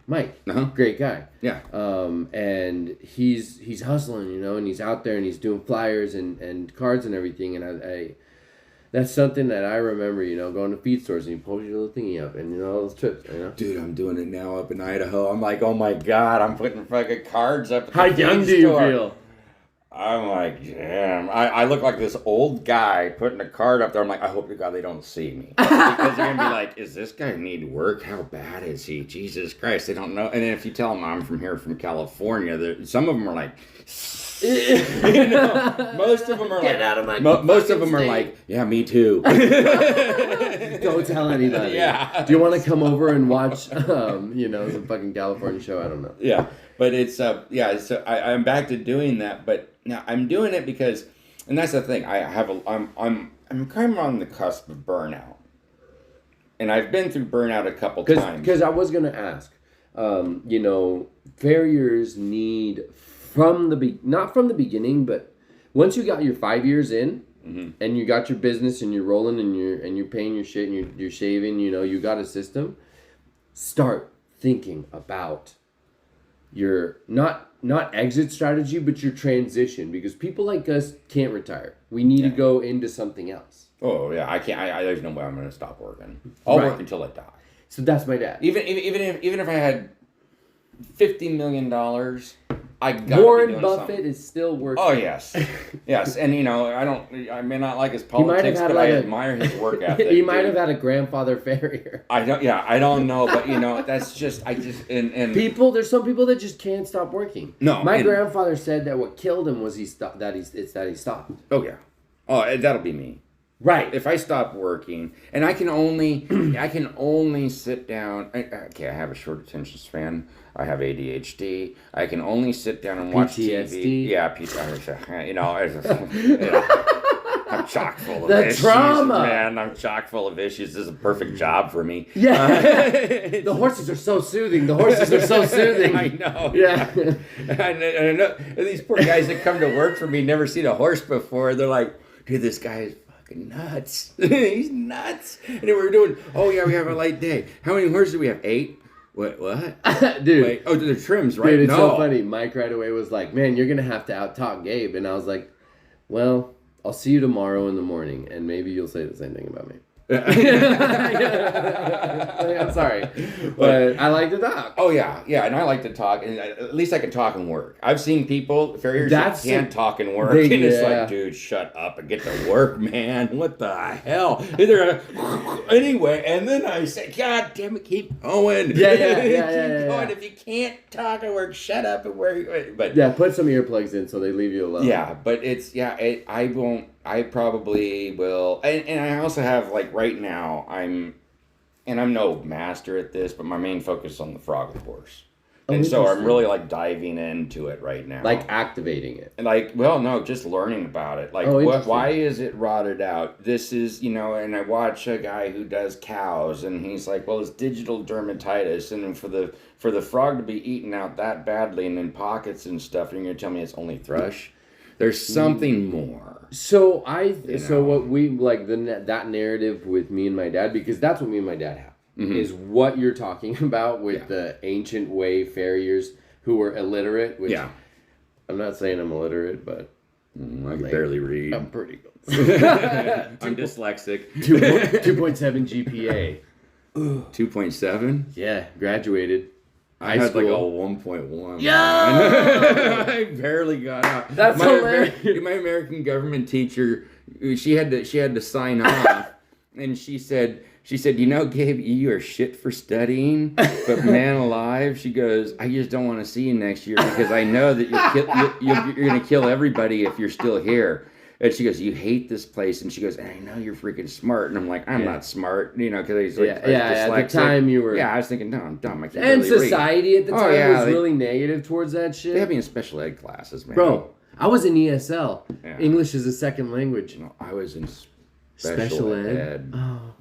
Mike, great guy. Yeah. And he's hustling, and he's out there and he's doing flyers and cards and everything. And I that's something that I remember, going to feed stores and you pull your little thingy up and, all those trips, Dude, I'm doing it now up in Idaho. I'm like, oh my God, I'm putting fucking cards up at the How young do you feel? I'm like, damn. I look like this old guy putting a card up there. I'm like, I hope to God they don't see me. Because they're going to be like, is this guy need work? How bad is he? Jesus Christ, they don't know. And then if you tell them I'm from California, some of them are like, most of them are Get out of my most of them are like, yeah, me too. Don't tell anybody. Yeah. Do you want to come over and watch, some fucking California show? I don't know. Yeah. But it's, so I'm back to doing that. But now I'm doing it because, and that's the thing, I'm kind of on the cusp of burnout. And I've been through burnout a couple times. Because I was going to ask, farriers need not from the beginning, but once you got your 5 years in, and you got your business and you're rolling and you're paying your shit and you're shaving, you got a system, start thinking about your not exit strategy, but your transition, because people like us can't retire. We need to go into something else. Oh yeah, I can't. There's no way I'm going to stop working. I'll work until I die. So that's my dad. Even if I had $50 million, I got Warren Buffett is still working. Oh yes, yes, and I may not like his politics, but I admire his work ethic. He might have had a grandfather Farrier. I don't know, but that's just and people. There's some people that just can't stop working. No, my grandfather said that what killed him was he stopped. That he stopped. Oh yeah, that'll be me. Right. If I stop working, and I can only sit down. Okay, I have a short attention span. I have ADHD. I can only sit down and watch PTSD. TV. Yeah, I'm chock full of issues, trauma. man. I'm chock full of issues. This is a perfect job for me. Yeah. The horses are so soothing. I know. Yeah. I know. And these poor guys that come to work for me never seen a horse before. They're like, dude, this guy is fucking nuts. He's nuts. And then we're doing, we have a light day. How many horses do we have? 8? What? Dude. Wait. Oh, they're trims, right? Dude, it's so funny. Mike right away was like, man, you're going to have to out-talk Gabe. And I was like, well, I'll see you tomorrow in the morning, and maybe you'll say the same thing about me. I'm sorry, but I like to talk. Oh yeah, and I like to talk, and at least I can talk and work. I've seen people farriers that can't talk and work, and it's like, dude, shut up and get to work, man. What the hell? Anyway, and then I say, God damn it, keep going. Keep going. If you can't talk and work, shut up and work. But put some earplugs in so they leave you alone. Yeah, but I won't. I probably will, and I also have, like, right now, I'm no master at this, but my main focus is on the frog course. And so I'm really, like, diving into it right now. Like, activating it. And just learning about it. Like, why is it rotted out? This is, and I watch a guy who does cows, and he's like, well, it's digital dermatitis, and for the frog to be eaten out that badly and in pockets and stuff, and you're going to tell me it's only thrush? There's something more. So what we like that narrative with me and my dad, because that's what me and my dad have, is what you're talking about with the ancient way farriers who were illiterate. Which I'm not saying I'm illiterate, but I can barely read. I'm pretty good. I'm dyslexic. 2.7 GPA. 2.7? Yeah, graduated. I had like a 1.1. Yeah, I barely got out. That's hilarious. My American government teacher, she had to sign off, and she said, Gabe, you are shit for studying, but man alive, she goes, I just don't want to see you next year because I know that you're going to kill everybody if you're still here. And she goes, you hate this place. And she goes, I know you're freaking smart. And I'm like, I'm not smart, because I was like, at the time you were. Yeah, I was thinking, no, I'm dumb. I can't and really society read. At the time was really negative towards that shit. They had me in special ed classes, man. Bro, I was in ESL. Yeah. English is a second language. No, I was in special ed. Oh.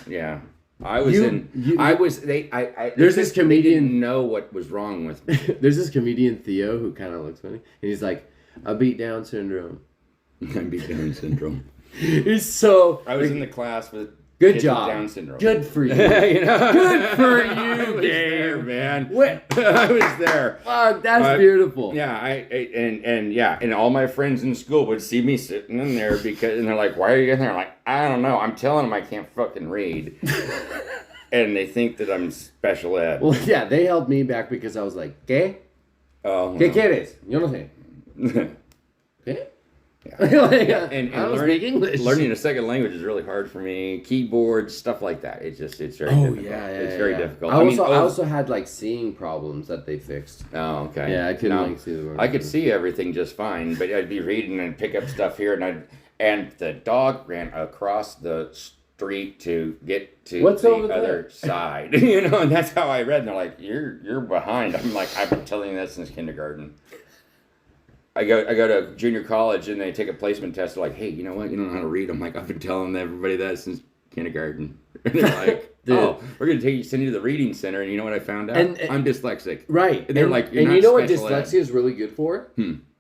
Yeah. I was There's this they comedian- didn't know what was wrong with me. There's this comedian Theo who kind of looks funny, and he's like, "I beat Down syndrome." I beat Down syndrome. He's so. I was in the class with Good kids job. with Down syndrome. Good for you. You know? Good for I you, was there, man. What? I was there. Fuck, that's beautiful. Yeah, and all my friends in school would see me sitting in there and they're like, "Why are you in there?" I'm like, "I don't know. I'm telling them I can't fucking read." And they think that I'm special ed. Well, yeah, they held me back because I was like, ¿Qué? Oh, ¿Qué quieres? Yo no sé. ¿Qué? Yeah. Like, and I don't speak English. learning a second language is really hard for me. Keyboards, stuff like that. It's very difficult. It's very difficult. I also had like seeing problems that they fixed. Oh, okay. Yeah, I couldn't like see the words. I could see everything just fine, but I'd be reading and pick up stuff here, and the dog ran across the street to get to What's the over there? other side. You know, and that's how I read. And they're like, "You're behind." I'm like, "I've been telling you that since kindergarten." I go to junior college and they take a placement test. They're like, "Hey, you know what? You don't know how to read." I'm like, "I've been telling everybody that since kindergarten." And they're like, "Oh, we're gonna send you to the reading center." And you know what I found out? And I'm dyslexic. Right. And they're like, "You're and not you know what special dyslexia ed." is really good for?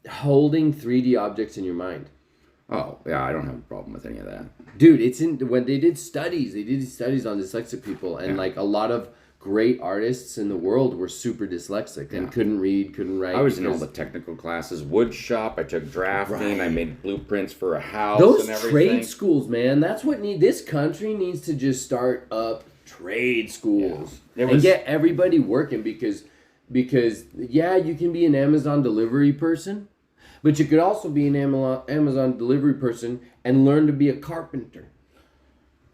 Holding 3D objects in your mind. Oh, yeah, I don't have a problem with any of that. Dude, when they did studies on dyslexic people, and like a lot of great artists in the world were super dyslexic and couldn't read, couldn't write. I was in all the technical classes, wood shop. I took drafting. I made blueprints for a house. Those and everything. trade schools, man. That's what this country needs to just start up trade schools and get everybody working because yeah, you can be an Amazon delivery person, but you could also be an Amazon delivery person and learn to be a carpenter.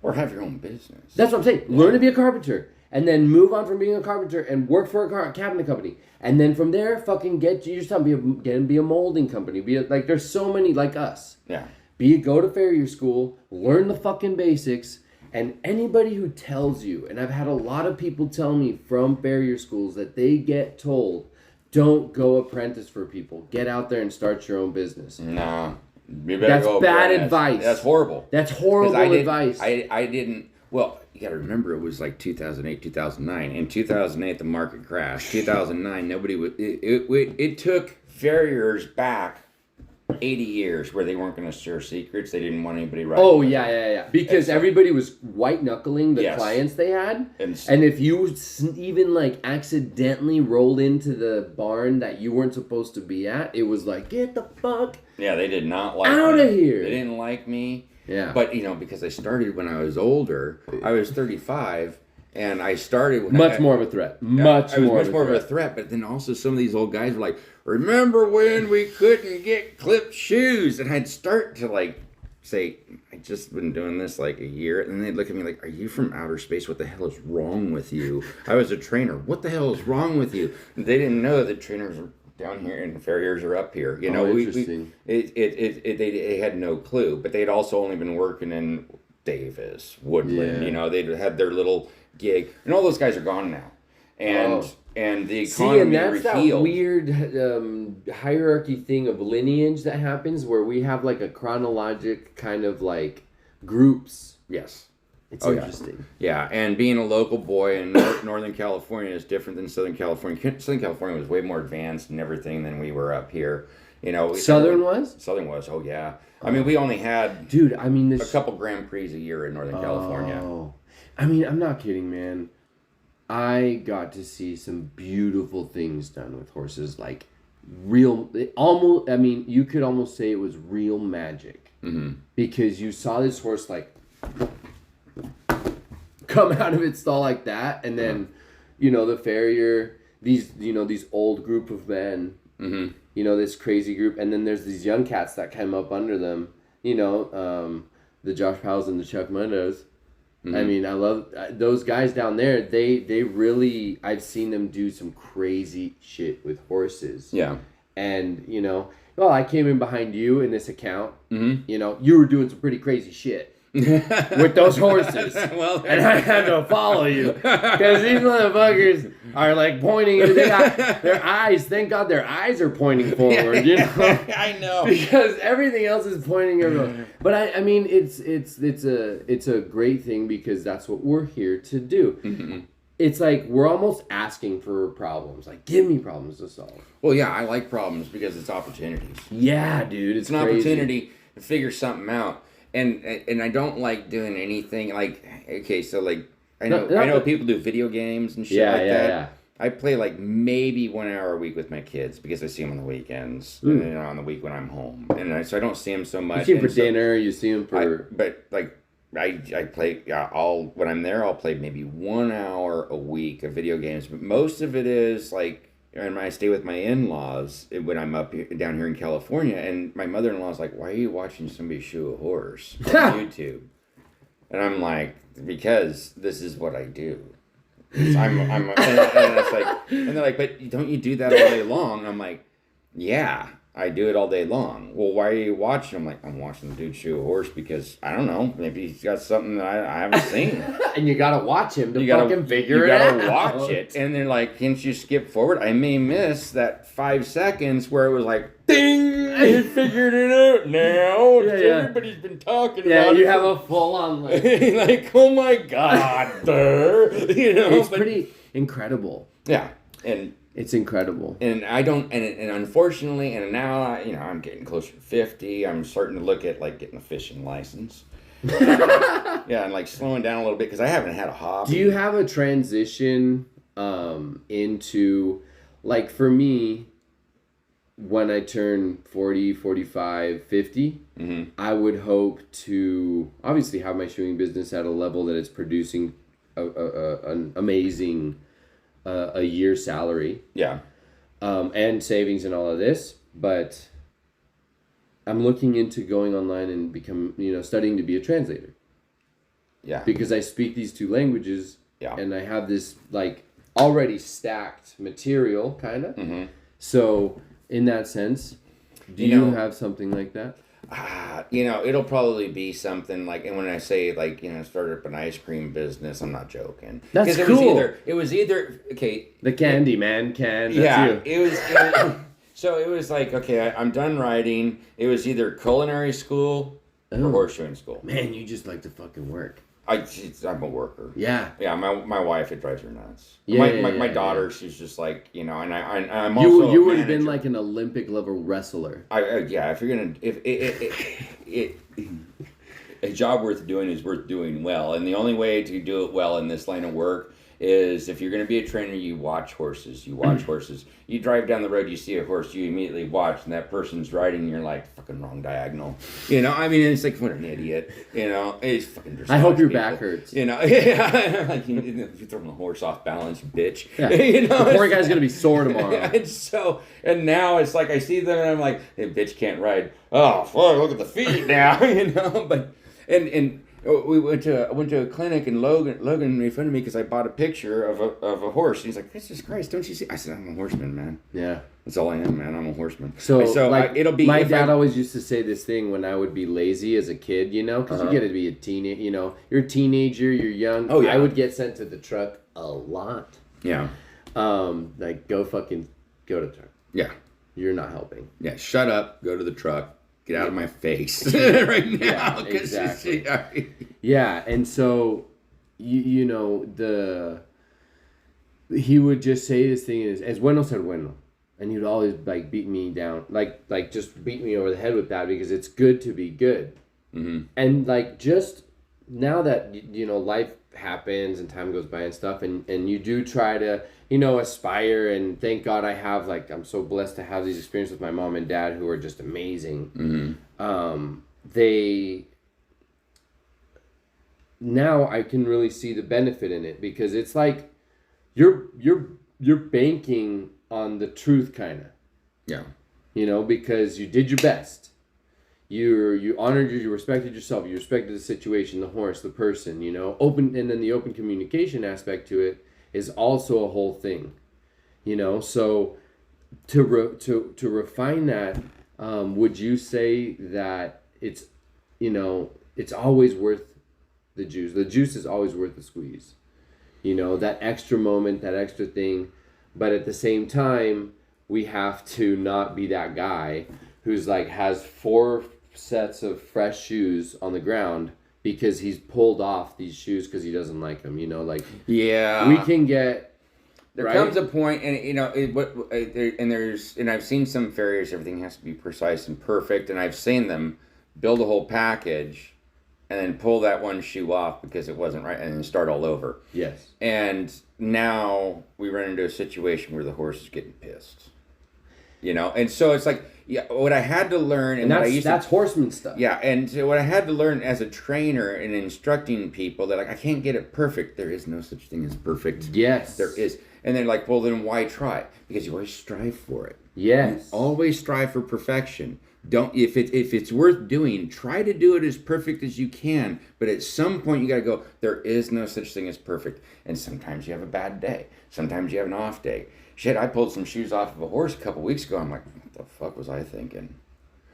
Or have your own business. That's what I'm saying. Learn to be a carpenter. And then move on from being a carpenter and work for a cabinet company. And then from there, fucking be a molding company. Like, there's so many like us. Yeah. Go to Farrier school, learn the fucking basics, and anybody who tells you, and I've had a lot of people tell me from Farrier schools that they get told, don't go apprentice for people. Get out there and start your own business. No. That's bad advice. That's horrible. That's horrible advice. I didn't. Well, you got to remember it was like 2008, 2009. In 2008, the market crashed. 2009, nobody would. It took Farriers back 80 years where they weren't going to share secrets. They didn't want anybody writing. Oh, yeah. Because everybody was white-knuckling the clients they had. And if you even, like, accidentally rolled into the barn that you weren't supposed to be at, it was like, get the fuck Yeah, they did not like out me. of here. They didn't like me. Yeah. But, because I started when I was older, I was 35, and I started when Much more of a threat. Much more of a threat. But then also some of these old guys were like, remember when we couldn't get clipped shoes? And I'd start to like say, I just been doing this like a year. And they'd look at me like, are you from outer space? What the hell is wrong with you? I was a trainer. What the hell is wrong with you? And they didn't know that trainers are down here and farriers are up here. Interesting. They had no clue. But they'd also only been working in Davis, Woodland. Yeah. They'd had their little gig. And all those guys are gone now. And the economy and that's rehealed. that weird hierarchy thing of lineage that happens where we have like a chronologic kind of like groups. Yes. It's interesting. Yeah, and being a local boy in Northern California is different than Southern California. Southern California was way more advanced and everything than we were up here. Southern was? Southern was, oh yeah. I mean, we only had a couple Grand Prix a year in Northern California. I mean, I'm not kidding, man. I got to see some beautiful things done with horses, like you could almost say it was real magic. Mm-hmm. Because you saw this horse, like, come out of its stall like that, and then, the farrier, these old group of men, this crazy group, and then there's these young cats that came up under them, the Josh Powells and the Chuck Mundos. Mm-hmm. I mean, I love those guys down there. They really, I've seen them do some crazy shit with horses. Yeah. And, I came in behind you in this account. Mm-hmm. You were doing some pretty crazy shit. with those horses. Well, and I had to follow you because these motherfuckers are like pointing. They got their eyes. Thank God their eyes are pointing forward. You know, I know, because everything else is pointing everywhere. But I mean, it's a great thing because that's what we're here to do. Mm-hmm. It's like we're almost asking for problems. Like, give me problems to solve. Well, yeah, I like problems because it's opportunities. Yeah, dude, it's an crazy. Opportunity to figure something out. And I don't like doing anything like, okay, so like I know people do video games and shit like that. Yeah. I play like maybe 1 hour a week with my kids because I see them on the weekends and then on the week when I'm home, and so I don't see them so much. You see them for dinner. You see them for. But like I play. When I'm there, I'll play maybe 1 hour a week of video games. But most of it is like. And I stay with my in-laws when I'm down here in California, and my mother-in-law's like, "Why are you watching somebody shoe a horse on YouTube?" And I'm like, "Because this is what I do." And it's like, and they're like, "But don't you do that all day long?" I'm like, "Yeah, I do it all day long." Well, why are you watching? I'm like, "I'm watching the dude shoe a horse because I don't know, maybe he's got something that I haven't seen." And you gotta watch him to fucking figure it out. You gotta watch it. And they're like, "Can't you skip forward?" I may miss that 5 seconds where it was like, ding! I figured it out now. Yeah. Everybody's been talking about it. Yeah, you have a full-on like, oh my God, you know? It's pretty incredible. Yeah, and... It's incredible. And I don't, and unfortunately, and now, I'm getting closer to 50. I'm starting to look at, like, getting a fishing license. Yeah, and, like, slowing down a little bit because I haven't had a hobby. Do you have a transition into, like, for me, when I turn 40, 45, 50, I would hope to, obviously, have my shoeing business at a level that it's producing an amazing... a year's salary, and savings and all of this, but I'm looking into going online and studying to be a translator. Yeah, because I speak these 2 languages, and I have this like already stacked material, kind of. Mm-hmm. So in that sense, do you have something like that? It'll probably be something like, and when I say like, start up an ice cream business, I'm not joking. That's cool. It was either okay. The Candy Man can. That's you. It was so it was like, okay, I'm done writing. It was either culinary school or horseshoeing school. Man, you just like to fucking work. I'm a worker. Yeah. Yeah, my wife, it drives her nuts. Yeah, my daughter, she's just like, and I'm also you would have been like an Olympic level wrestler. If you're gonna, a job worth doing is worth doing well, and the only way to do it well in this line of work is if you're going to be a trainer, you watch horses. You watch horses. You drive down the road, you see a horse, you immediately watch, and that person's riding, and you're like, fucking wrong diagonal. It's like, what an idiot. It's fucking. I hope your back hurts. Like you throw the horse off balance, bitch. Yeah. The poor guy's gonna be sore tomorrow. And now it's like I see them, and I'm like, hey, bitch can't ride. Oh, fuck, look at the feet now, but and. We went to a clinic, and Logan made fun of me because I bought a picture of a horse. And he's like, Jesus Christ, don't you see? I said, I'm a horseman, man. Yeah. That's all I am, man. I'm a horseman. So like, it'll be. My dad always used to say this thing when I would be lazy as a kid, because you get to be a teenager. You're a teenager, you're young. Oh yeah. I would get sent to the truck a lot. Yeah. Like go to the truck. Yeah. You're not helping. Yeah. Shut up. Go to the truck. Get out of my face right now. Yeah, exactly. Yeah, and so he would just say this thing as bueno said bueno, and he'd always like beat me down, like just beat me over the head with that because it's good to be good, and like just now that life happens and time goes by and stuff, and you do try to aspire, and thank God I have I'm so blessed to have these experiences with my mom and dad who are just amazing. Now I can really see the benefit in it because it's like you're banking on the truth kind of. Yeah. Because you did your best. You honored you respected yourself, you respected the situation, the horse, the person, open, and then the open communication aspect to it is also a whole thing, so to refine that, would you say that it's it's always worth the juice. The juice is always worth the squeeze. You know, that extra moment, that extra thing. But at the same time, we have to not be that guy who's like has 4 sets of fresh shoes on the ground because he's pulled off these shoes because he doesn't like them. You know, like we can get. There comes a point, and you know, and I've seen some farriers. Everything has to be precise and perfect, and I've seen them build a whole package, and then pull that one shoe off because it wasn't right, and then start all over. Yes. And now we run into a situation where the horse is getting pissed. You know, and so it's like, yeah, what I had to learn, and that's horseman stuff. Yeah, and so what I had to learn as a trainer and instructing people that like I can't get it perfect. There is no such thing as perfect. Yes, there is, and they're like, well, then why try? Because you always strive for it. Yes, you always strive for perfection. Don't if it's worth doing, try to do it as perfect as you can. But at some point, you got to go. There is no such thing as perfect, and sometimes you have a bad day. Sometimes you have an off day. Shit, I pulled some shoes off of a horse a couple weeks ago. I'm like, what the fuck was I thinking?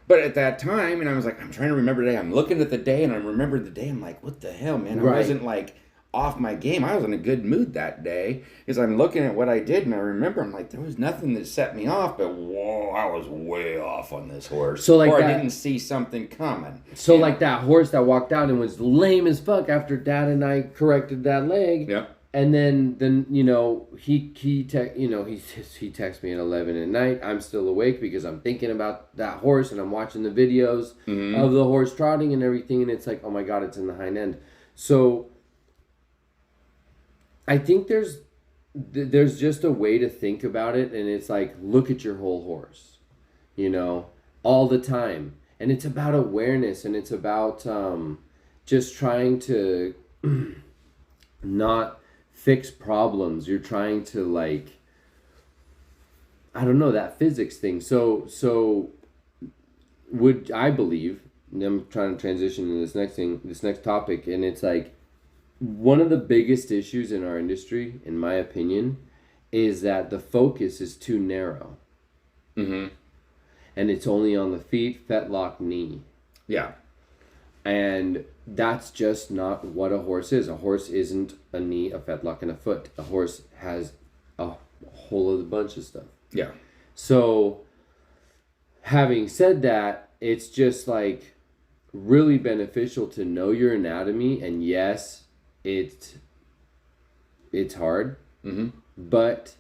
But at that time, and I was like, I'm trying to remember the day. I'm looking at the day, and I remember the day. I'm like, what the hell, man? I wasn't like off my game. I was in a good mood that day because I'm looking at what I did, and I remember I'm like, there was nothing that set me off, but whoa, I was way off on this horse. So like or I didn't see something coming. So like that horse that walked out and was lame as fuck after Dad and I corrected that leg. Yeah. And then you know he texts me at 11 at night. I'm still awake because I'm thinking about that horse and I'm watching the videos of the horse trotting and everything, and it's like, oh my God, it's in the hind end. So I think there's just a way to think about it, and it's like, look at your whole horse, you know, all the time, and it's about awareness, and it's about just trying to not fix problems. You're trying to, like, I don't know, that physics thing. So would I believe, and I'm trying to transition to this next topic, and it's like, one of the biggest issues in our industry, in my opinion, is that the focus is too narrow. Mm-hmm. And it's only on the feet, fetlock, knee. Yeah. And that's just not what a horse is. A horse isn't a knee, a fetlock, and a foot. A horse has a whole other bunch of stuff. Yeah. So, having said that, it's just like really beneficial to know your anatomy. And yes, it's hard. Mm-hmm. But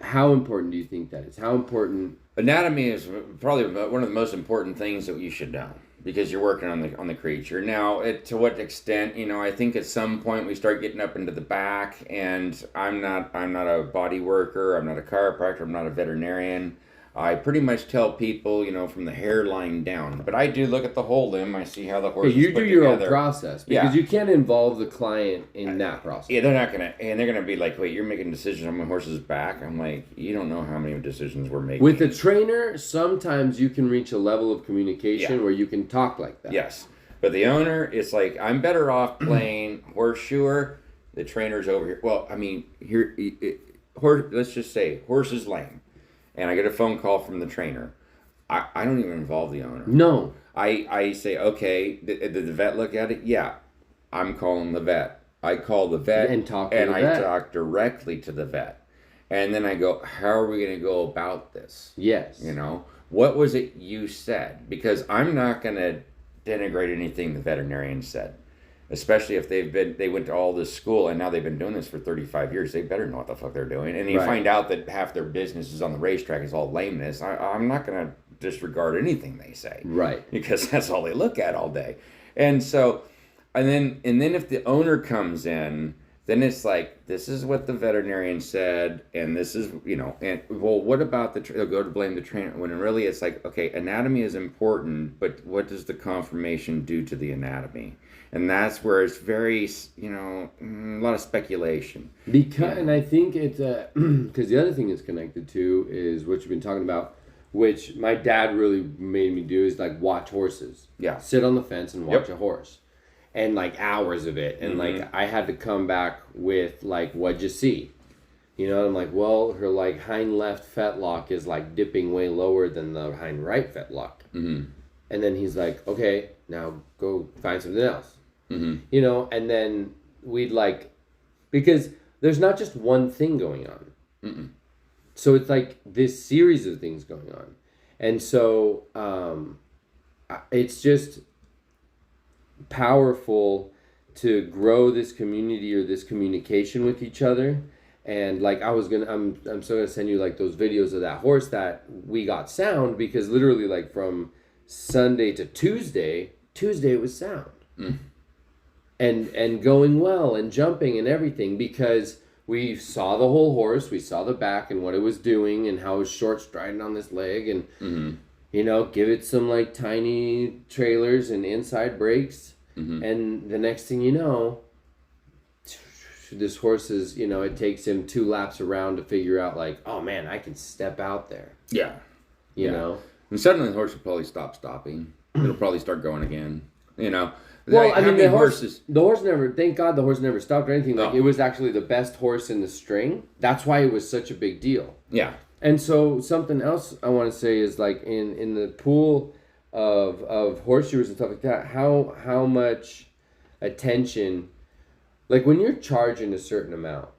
how important do you think that is? How important? Anatomy is probably one of the most important things that you should know because you're working on the creature. Now, to what extent, you know, I think at some point we start getting up into the back, and I'm not a body worker, I'm not a chiropractor, I'm not a veterinarian. I pretty much tell people, you know, from the hairline down. But I do look at the whole limb. I see how the horse is put together. You do your own process because you can't involve the client in that process. Yeah, they're not going to. And they're going to be like, wait, you're making decisions on my horse's back? I'm like, you don't know how many decisions we're making. With a trainer, sometimes you can reach a level of communication where you can talk like that. Yes. But the owner, it's like, I'm better off playing horseshoer. The trainer's over here. Well, I mean, let's just say horse is lame. And I get a phone call from the trainer. I don't even involve the owner. No. I say, okay, did the vet look at it? Yeah. I'm calling the vet. I call the vet and talk directly to the vet. And then I go, how are we going to go about this? Yes. You know, what was it you said? Because I'm not going to denigrate anything the veterinarian said. Especially if they went to all this school and now they've been doing this for 35 years. They better know what the fuck they're doing. And you find out that half their business is on the racetrack is all lameness. I'm not going to disregard anything they say. Right. Because that's all they look at all day. And so, and then if the owner comes in, then it's like, this is what the veterinarian said, and this is, you know, and well, what about they'll go to blame the trainer, when really it's like, okay, anatomy is important, but what does the confirmation do to the anatomy? And that's where it's very, you know, a lot of speculation. And I think it's, because the other thing it's connected to is what you've been talking about, which my dad really made me do, is like watch horses. Yeah. Sit on the fence and watch a horse. And like hours of it. And like I had to come back with like, what'd you see? You know, I'm like, well, her like hind left fetlock is like dipping way lower than the hind right fetlock. Mm-hmm. And then he's like, okay, now go find something else. Mm-hmm. You know, and then we'd like, because there's not just one thing going on. Mm-mm. So it's like this series of things going on. And so it's just powerful to grow this community or this communication with each other. And like I'm still gonna send you like those videos of that horse that we got sound, because literally like from Sunday to Tuesday it was sound. Mm. And going well and jumping and everything, because we saw the whole horse, we saw the back and what it was doing and how it was short striding on this leg, and Mm-hmm. you know, give it some like tiny trailers and inside brakes, Mm-hmm. and the next thing you know, this horse is, you know, it takes him 2 laps around to figure out like, oh man, I can step out there. Yeah. You know? And suddenly the horse will probably stop stopping. It'll probably start going again. You know? Well, Like, I how mean, many the horse never, thank God the horse never stopped or anything. Like, No. it was actually the best horse in the string. That's why it was such a big deal. Yeah. And so something else I want to say is like in the pool of horseshoers and stuff like that, how much attention, like when you're charging a certain amount,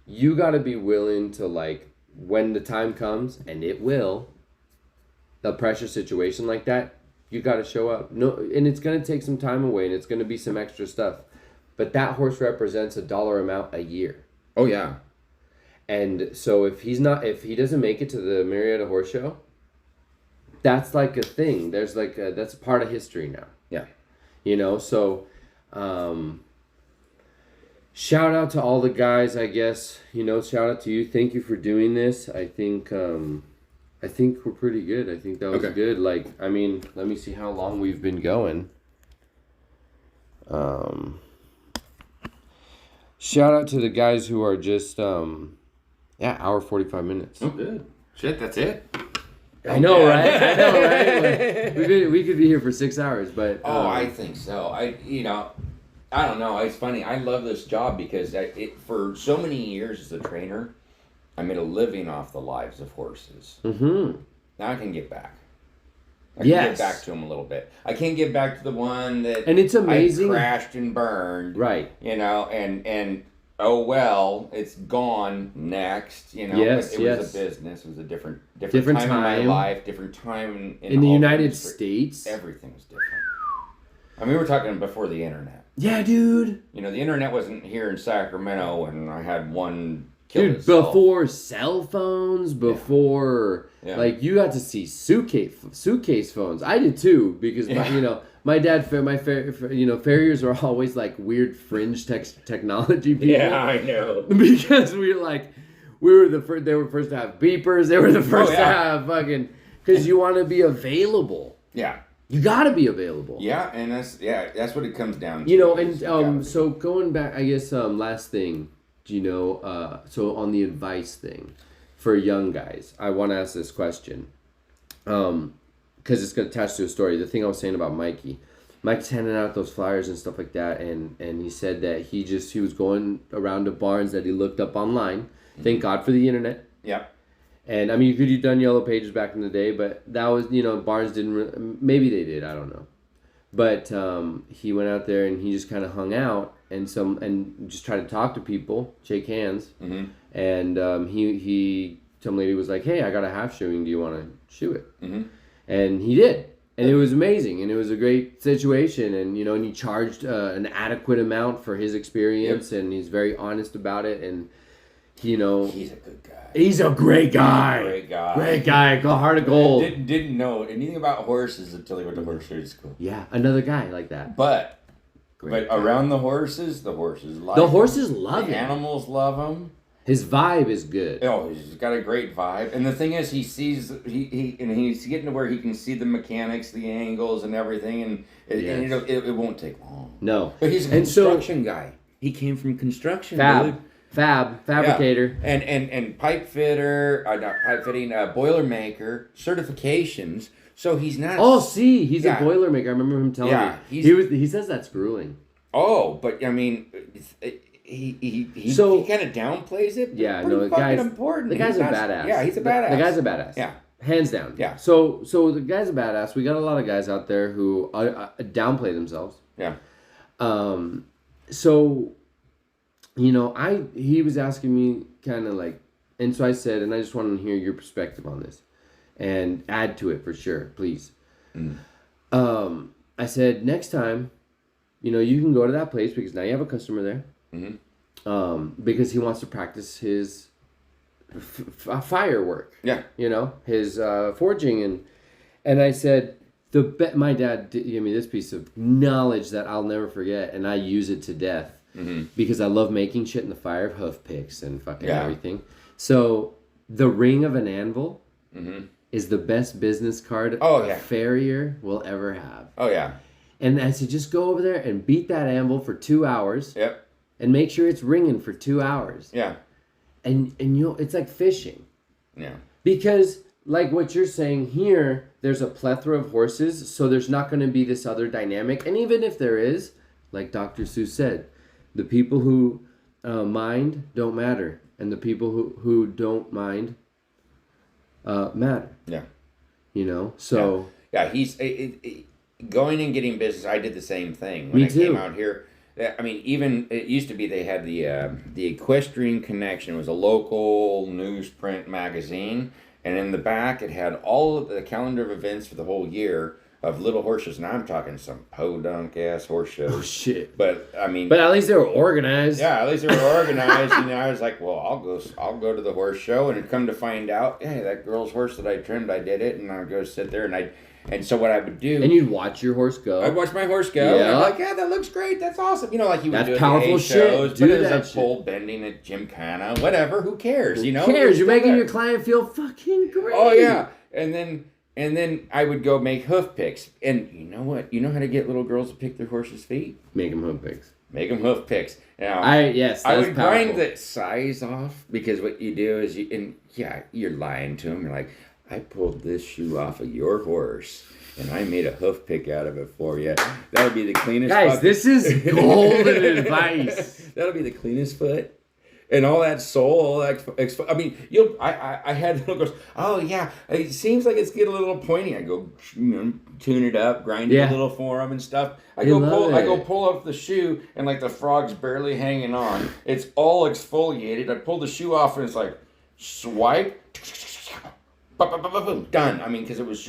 you got to be willing to, like, when the time comes, and it will, the pressure situation like that, you got to show up. No, and it's going to take some time away, and it's going to be some extra stuff, but that horse represents a dollar amount a year. Oh, yeah. And so if he doesn't make it to the Marietta Horse Show, that's like a thing. There's like that's a part of history now. Yeah. You know, so shout out to all the guys, I guess. You know, shout out to you. Thank you for doing this. I think we're pretty good. I think that was Okay. good. Like, I mean, let me see how long we've been going. Shout out to the guys who are just hour 45 minutes. Oh, good. Shit, that's it? I know, right? I know, right? We could be here for 6 hours, but I think so. I don't know. It's funny. I love this job because for so many years as a trainer, I made a living off the lives of horses. Mm-hmm. Now I can get back. I can get back to them a little bit. I can't get back to the one that and it's amazing. I crashed and burned. Right. You know, and oh well, it's gone next. You know, Yes, but it was a business. It was a different time in my life, different time in the all United things. States. Everything was different. I mean, we were talking before the internet. Yeah, dude. You know, the internet wasn't here in Sacramento when I had one kill Dude, itself. before cell phones, before like you got to see suitcase phones. I did too, because my dad, Farriers are always like weird fringe technology people. Yeah, I know. Because they were the first. They were first to have beepers. They were the first to have fucking. Because you want to be available. Yeah. You got to be available. Yeah, and that's what it comes down to. You know, and so going back, I guess last thing, you know, so on the advice thing for young guys, I want to ask this question, because it's going to attach to a story. The thing I was saying about Mike's handing out those flyers and stuff like that, and he said that he was going around to barns that he looked up online. Mm-hmm. Thank God for the internet. Yep. And I mean, you could have done Yellow Pages back in the day, but that was, you know, barns didn't. Maybe they did. I don't know. But he went out there and he just kind of hung out and just tried to talk to people, shake hands. Mm-hmm. And some lady was like, "Hey, I got a half shoeing. Do you want to shoe it?" Mm-hmm. And he did, and it was amazing, and it was a great situation, and you know, and he charged an adequate amount for his experience, and he's very honest about it, and you know, he's a good guy. He's a great guy. Great guy. Heart of gold. Didn't know anything about horses until he went to horse shoe school. Yeah, another guy like that. But around the horses like the horses love him. The animals love him. His vibe is good. Oh, he's got a great vibe. And the thing is, he's getting to where he can see the mechanics, the angles, and everything, and it won't take long. No, but he's a construction guy. He came from construction. Fabricator, and pipe fitter, not pipe fitting, boiler maker certifications. So he's not. Oh, see, he's a boiler maker. I remember him telling me. He says that's grueling. Oh, but I mean, he kind of downplays it. Yeah, no, the guy's important. The guy's a badass. Yeah, he's a badass. The guy's a badass. Yeah. Hands down. Yeah. So the guy's a badass. We got a lot of guys out there who downplay themselves. Yeah. So, you know, he was asking me kind of like, and so I said, and I just want to hear your perspective on this, and add to it for sure, please. I said, next time, you know, you can go to that place because now you have a customer there. Because he wants to practice his firework. Yeah. You know, his forging. And I said, my dad gave me this piece of knowledge that I'll never forget, and I use it to death because I love making shit in the fire, hoof picks and fucking everything. So the ring of an anvil is the best business card a farrier will ever have. Oh, yeah. And I said, just go over there and beat that anvil for 2 hours. Yep. And make sure it's ringing for 2 hours. Yeah. And you know, it's like fishing. Yeah. Because, like what you're saying here, there's a plethora of horses, so there's not going to be this other dynamic. And even if there is, like Dr. Seuss said, the people who mind don't matter. And the people who don't mind matter. Yeah. You know, so... Yeah, he's... going and getting business, I did the same thing. When I came out here... I mean, even it used to be they had the Equestrian Connection. It was a local newsprint magazine, and in the back it had all of the calendar of events for the whole year of little horses. Now I'm talking some podunk ass horse shows. Oh shit! But I mean, but at least they were organized. Yeah, at least they were organized. And I was like, well, I'll go to the horse show, and come to find out, hey, that girl's horse that I trimmed, I did it, and I'd go sit there and so what I would do... And you'd watch your horse go. I'd watch my horse go. Yeah. And I'm like, yeah, that looks great. That's awesome. You know, like you would do powerful at the shows. shit. But it was a pole bending at Gymkhana. Whatever. Who cares? You know? Who cares? You're making your client feel fucking great. Oh, yeah. And then I would go make hoof picks. And you know what? You know how to get little girls to pick their horses' feet? Make them hoof picks. Make them hoof picks. Now, I would grind the size off because what you do is you're lying to them. You're like, I pulled this shoe off of your horse. And I made a hoof pick out of it for you. That'll be the cleanest. Guys, this is golden advice. That'll be the cleanest foot. And all that sole, all that. I mean, I had little girls. Oh yeah, it seems like it's getting a little pointy. I go, tune it up, grind it a little for them and stuff. I go pull up the shoe, and like the frog's barely hanging on. It's all exfoliated. I pull the shoe off, and it's like swipe. Done. I mean, because it was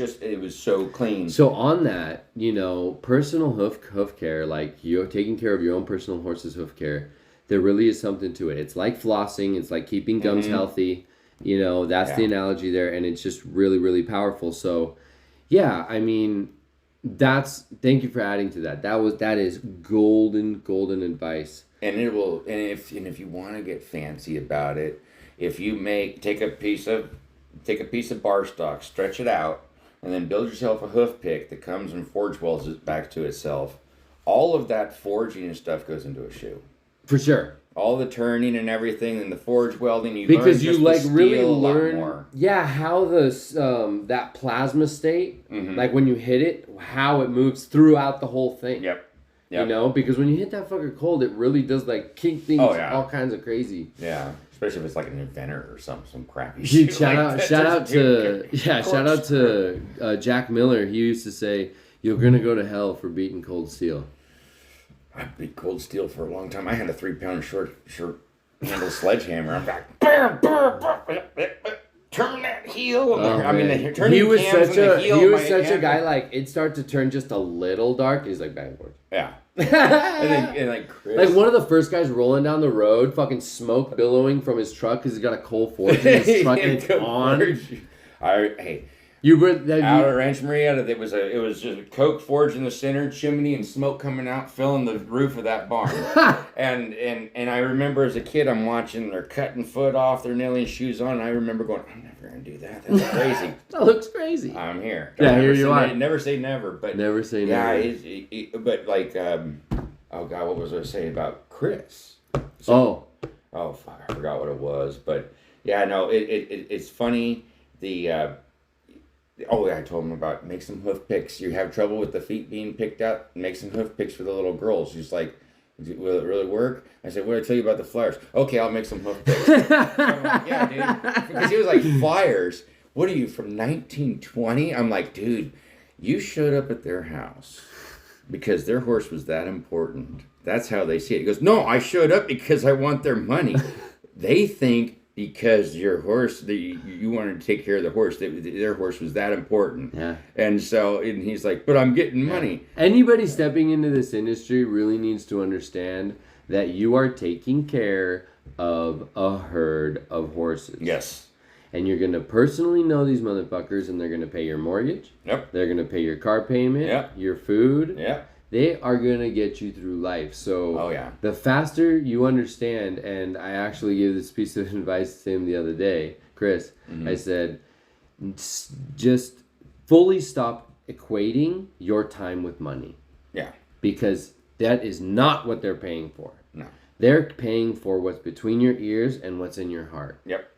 so clean. So on that, you know, personal hoof care, like you're taking care of your own personal horse's hoof care, there really is something to it. It's like flossing. It's like keeping gums healthy. You know, that's the analogy there, and it's just really, really powerful. So, yeah, I mean, thank you for adding to that. That is golden advice. And if you want to get fancy about it, if you take a piece of bar stock, stretch it out, and then build yourself a hoof pick that comes and forge welds it back to itself. All of that forging and stuff goes into a shoe. For sure. All the turning and everything and the forge welding, because you like really learn how that plasma state, like when you hit it, how it moves throughout the whole thing. Yep. You know, because when you hit that fucker cold, it really does like kick things all kinds of crazy. Yeah. Especially if it's like an inventor or some crappy shit. Dude, shout out to Jack Miller. He used to say, "You're gonna go to hell for beating cold steel." I beat cold steel for a long time. I had a 3-pound short handle sledgehammer. I'm like, turn that heel. He was such a guy. Like it'd start to turn just a little dark. He's like backwards. Yeah. and like Chris. Like one of the first guys rolling down the road, fucking smoke billowing from his truck because he's got a coal forge in his truck and it's on. You were out of Ranch Maria. It was just a coke forge in the center, chimney, and smoke coming out, filling the roof of that barn. and I remember as a kid, I'm watching. They're cutting foot off, they're nailing shoes on. And I remember going, I'm never gonna do that. That's crazy. That looks crazy. I'm here. Here you are. Never say never, but never say never. Yeah, but like, oh God, what was I saying about Chris? Oh fuck, I forgot what it was. But yeah, no, it's funny. I told him about make some hoof picks. You have trouble with the feet being picked up, make some hoof picks for the little girls. She's like, will it really work? I said, what did I tell you about the flyers? Okay, I'll make some hoof picks. I'm like, yeah, dude. Because he was like, flyers? what are you, from 1920? I'm like, dude, you showed up at their house because their horse was that important. That's how they see it. He goes, no, I showed up because I want their money. They think because your horse, you wanted to take care of the horse, their horse was that important. Yeah. And so and he's like, but I'm getting money. Anybody stepping into this industry really needs to understand that you are taking care of a herd of horses. Yes. And you're going to personally know these motherfuckers, and they're going to pay your mortgage. Yep. They're going to pay your car payment. Yep. Your food. Yep. They are going to get you through life. So oh, yeah. The faster you understand, and I actually gave this piece of advice to him the other day, Chris, I said, just fully stop equating your time with money. Yeah. Because that is not what they're paying for. No. They're paying for what's between your ears and what's in your heart. Yep.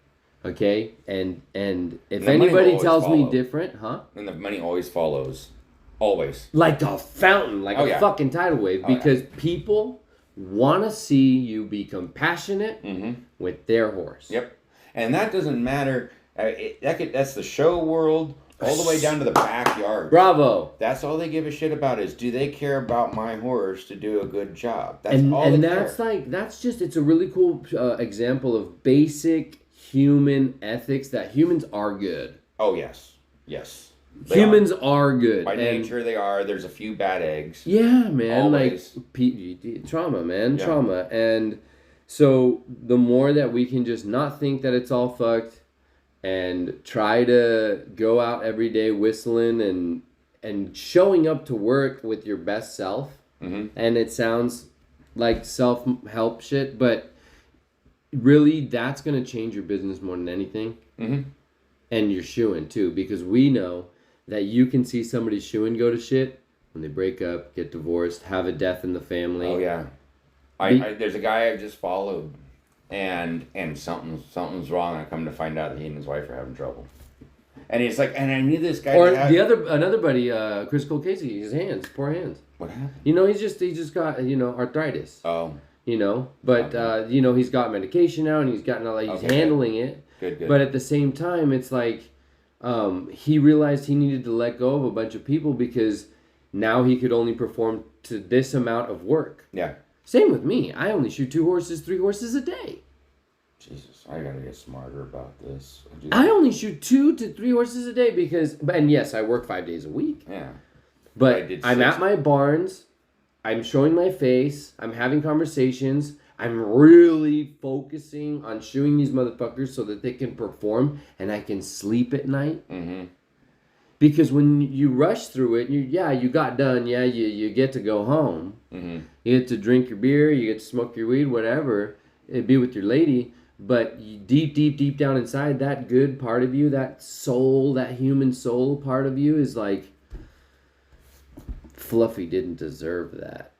Okay? And if the anybody tells me follow. different, huh? And the money always follows. Always. Like a fountain, like a fucking tidal wave. Because people want to see you be compassionate with their horse. Yep. And that doesn't matter. That's the show world all the way down to the backyard. Bravo. That's all they give a shit about is, do they care about my horse to do a good job? That's all and they that's care. it's a really cool example of basic human ethics that humans are good. Oh, yes. Yes. Humans are good. By nature, they are. There's a few bad eggs. Yeah, man. Always. Like, trauma, man. Yeah. Trauma. And so the more that we can just not think that it's all fucked and try to go out every day whistling and showing up to work with your best self. And it sounds like self-help shit, but really that's going to change your business more than anything. And your shoeing, too, because we know that you can see somebody's shoeing go to shit when they break up, get divorced, have a death in the family. Oh, yeah. There's a guy I just followed, and something's wrong. I come to find out that he and his wife are having trouble. And he's like, and I knew this guy. Or another buddy, Chris Cole Casey, his hands, poor hands. What happened? You know, he just got, arthritis. Oh. You know, but, he's got medication now, and he's handling it. Good. But at the same time, it's like, he realized he needed to let go of a bunch of people because now he could only perform to this amount of work. Yeah. Same with me. I only shoot 2 horses, 3 horses a day. Jesus, I gotta get smarter about this. I only shoot 2 to 3 horses a day and yes, I work 5 days a week. Yeah. But I'm at my barns. I'm showing my face. I'm having conversations. I'm really focusing on shoeing these motherfuckers so that they can perform and I can sleep at night. Because when you rush through it, you got done. Yeah, you get to go home. You get to drink your beer. You get to smoke your weed, whatever. Be with your lady. But deep down inside, that good part of you, that soul, that human soul part of you is like, Fluffy didn't deserve that.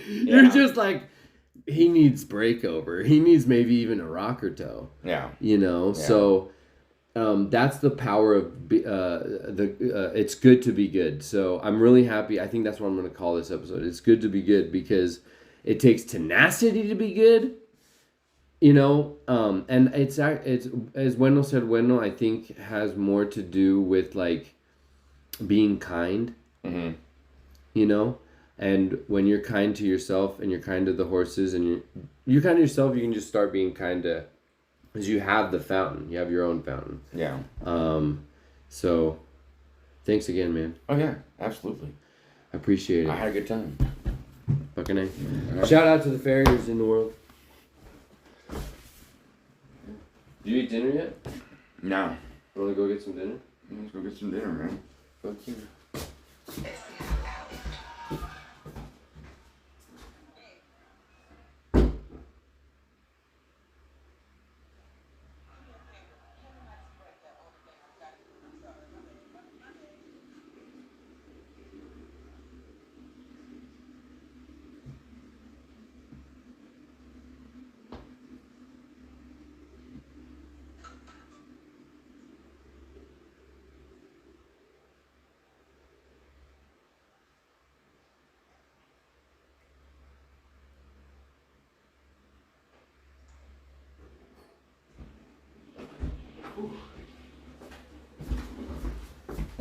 You're just like, he needs breakover. He needs maybe even a rocker toe. Yeah. So that's the power of it's good to be good. So I'm really happy. I think that's what I'm going to call this episode. It's good to be good because it takes tenacity to be good. And it's as Wendell said, I think has more to do with like being kind, and when you're kind to yourself and you're kind to the horses and you're kind to yourself, you can just start being kind to, because you have the fountain, you have your own fountain. Yeah. So thanks again, man. Oh yeah, absolutely. I appreciate it. I had a good time. Fucking A. Shout out to the Farriers in the world. Did you eat dinner yet? No. Want to go get some dinner? Let's go get some dinner, man. Fuck you.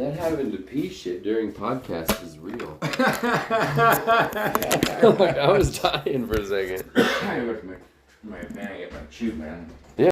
That having to pee shit during podcasts is real. I was dying for a second. I wish my man get my chew, man. Yeah.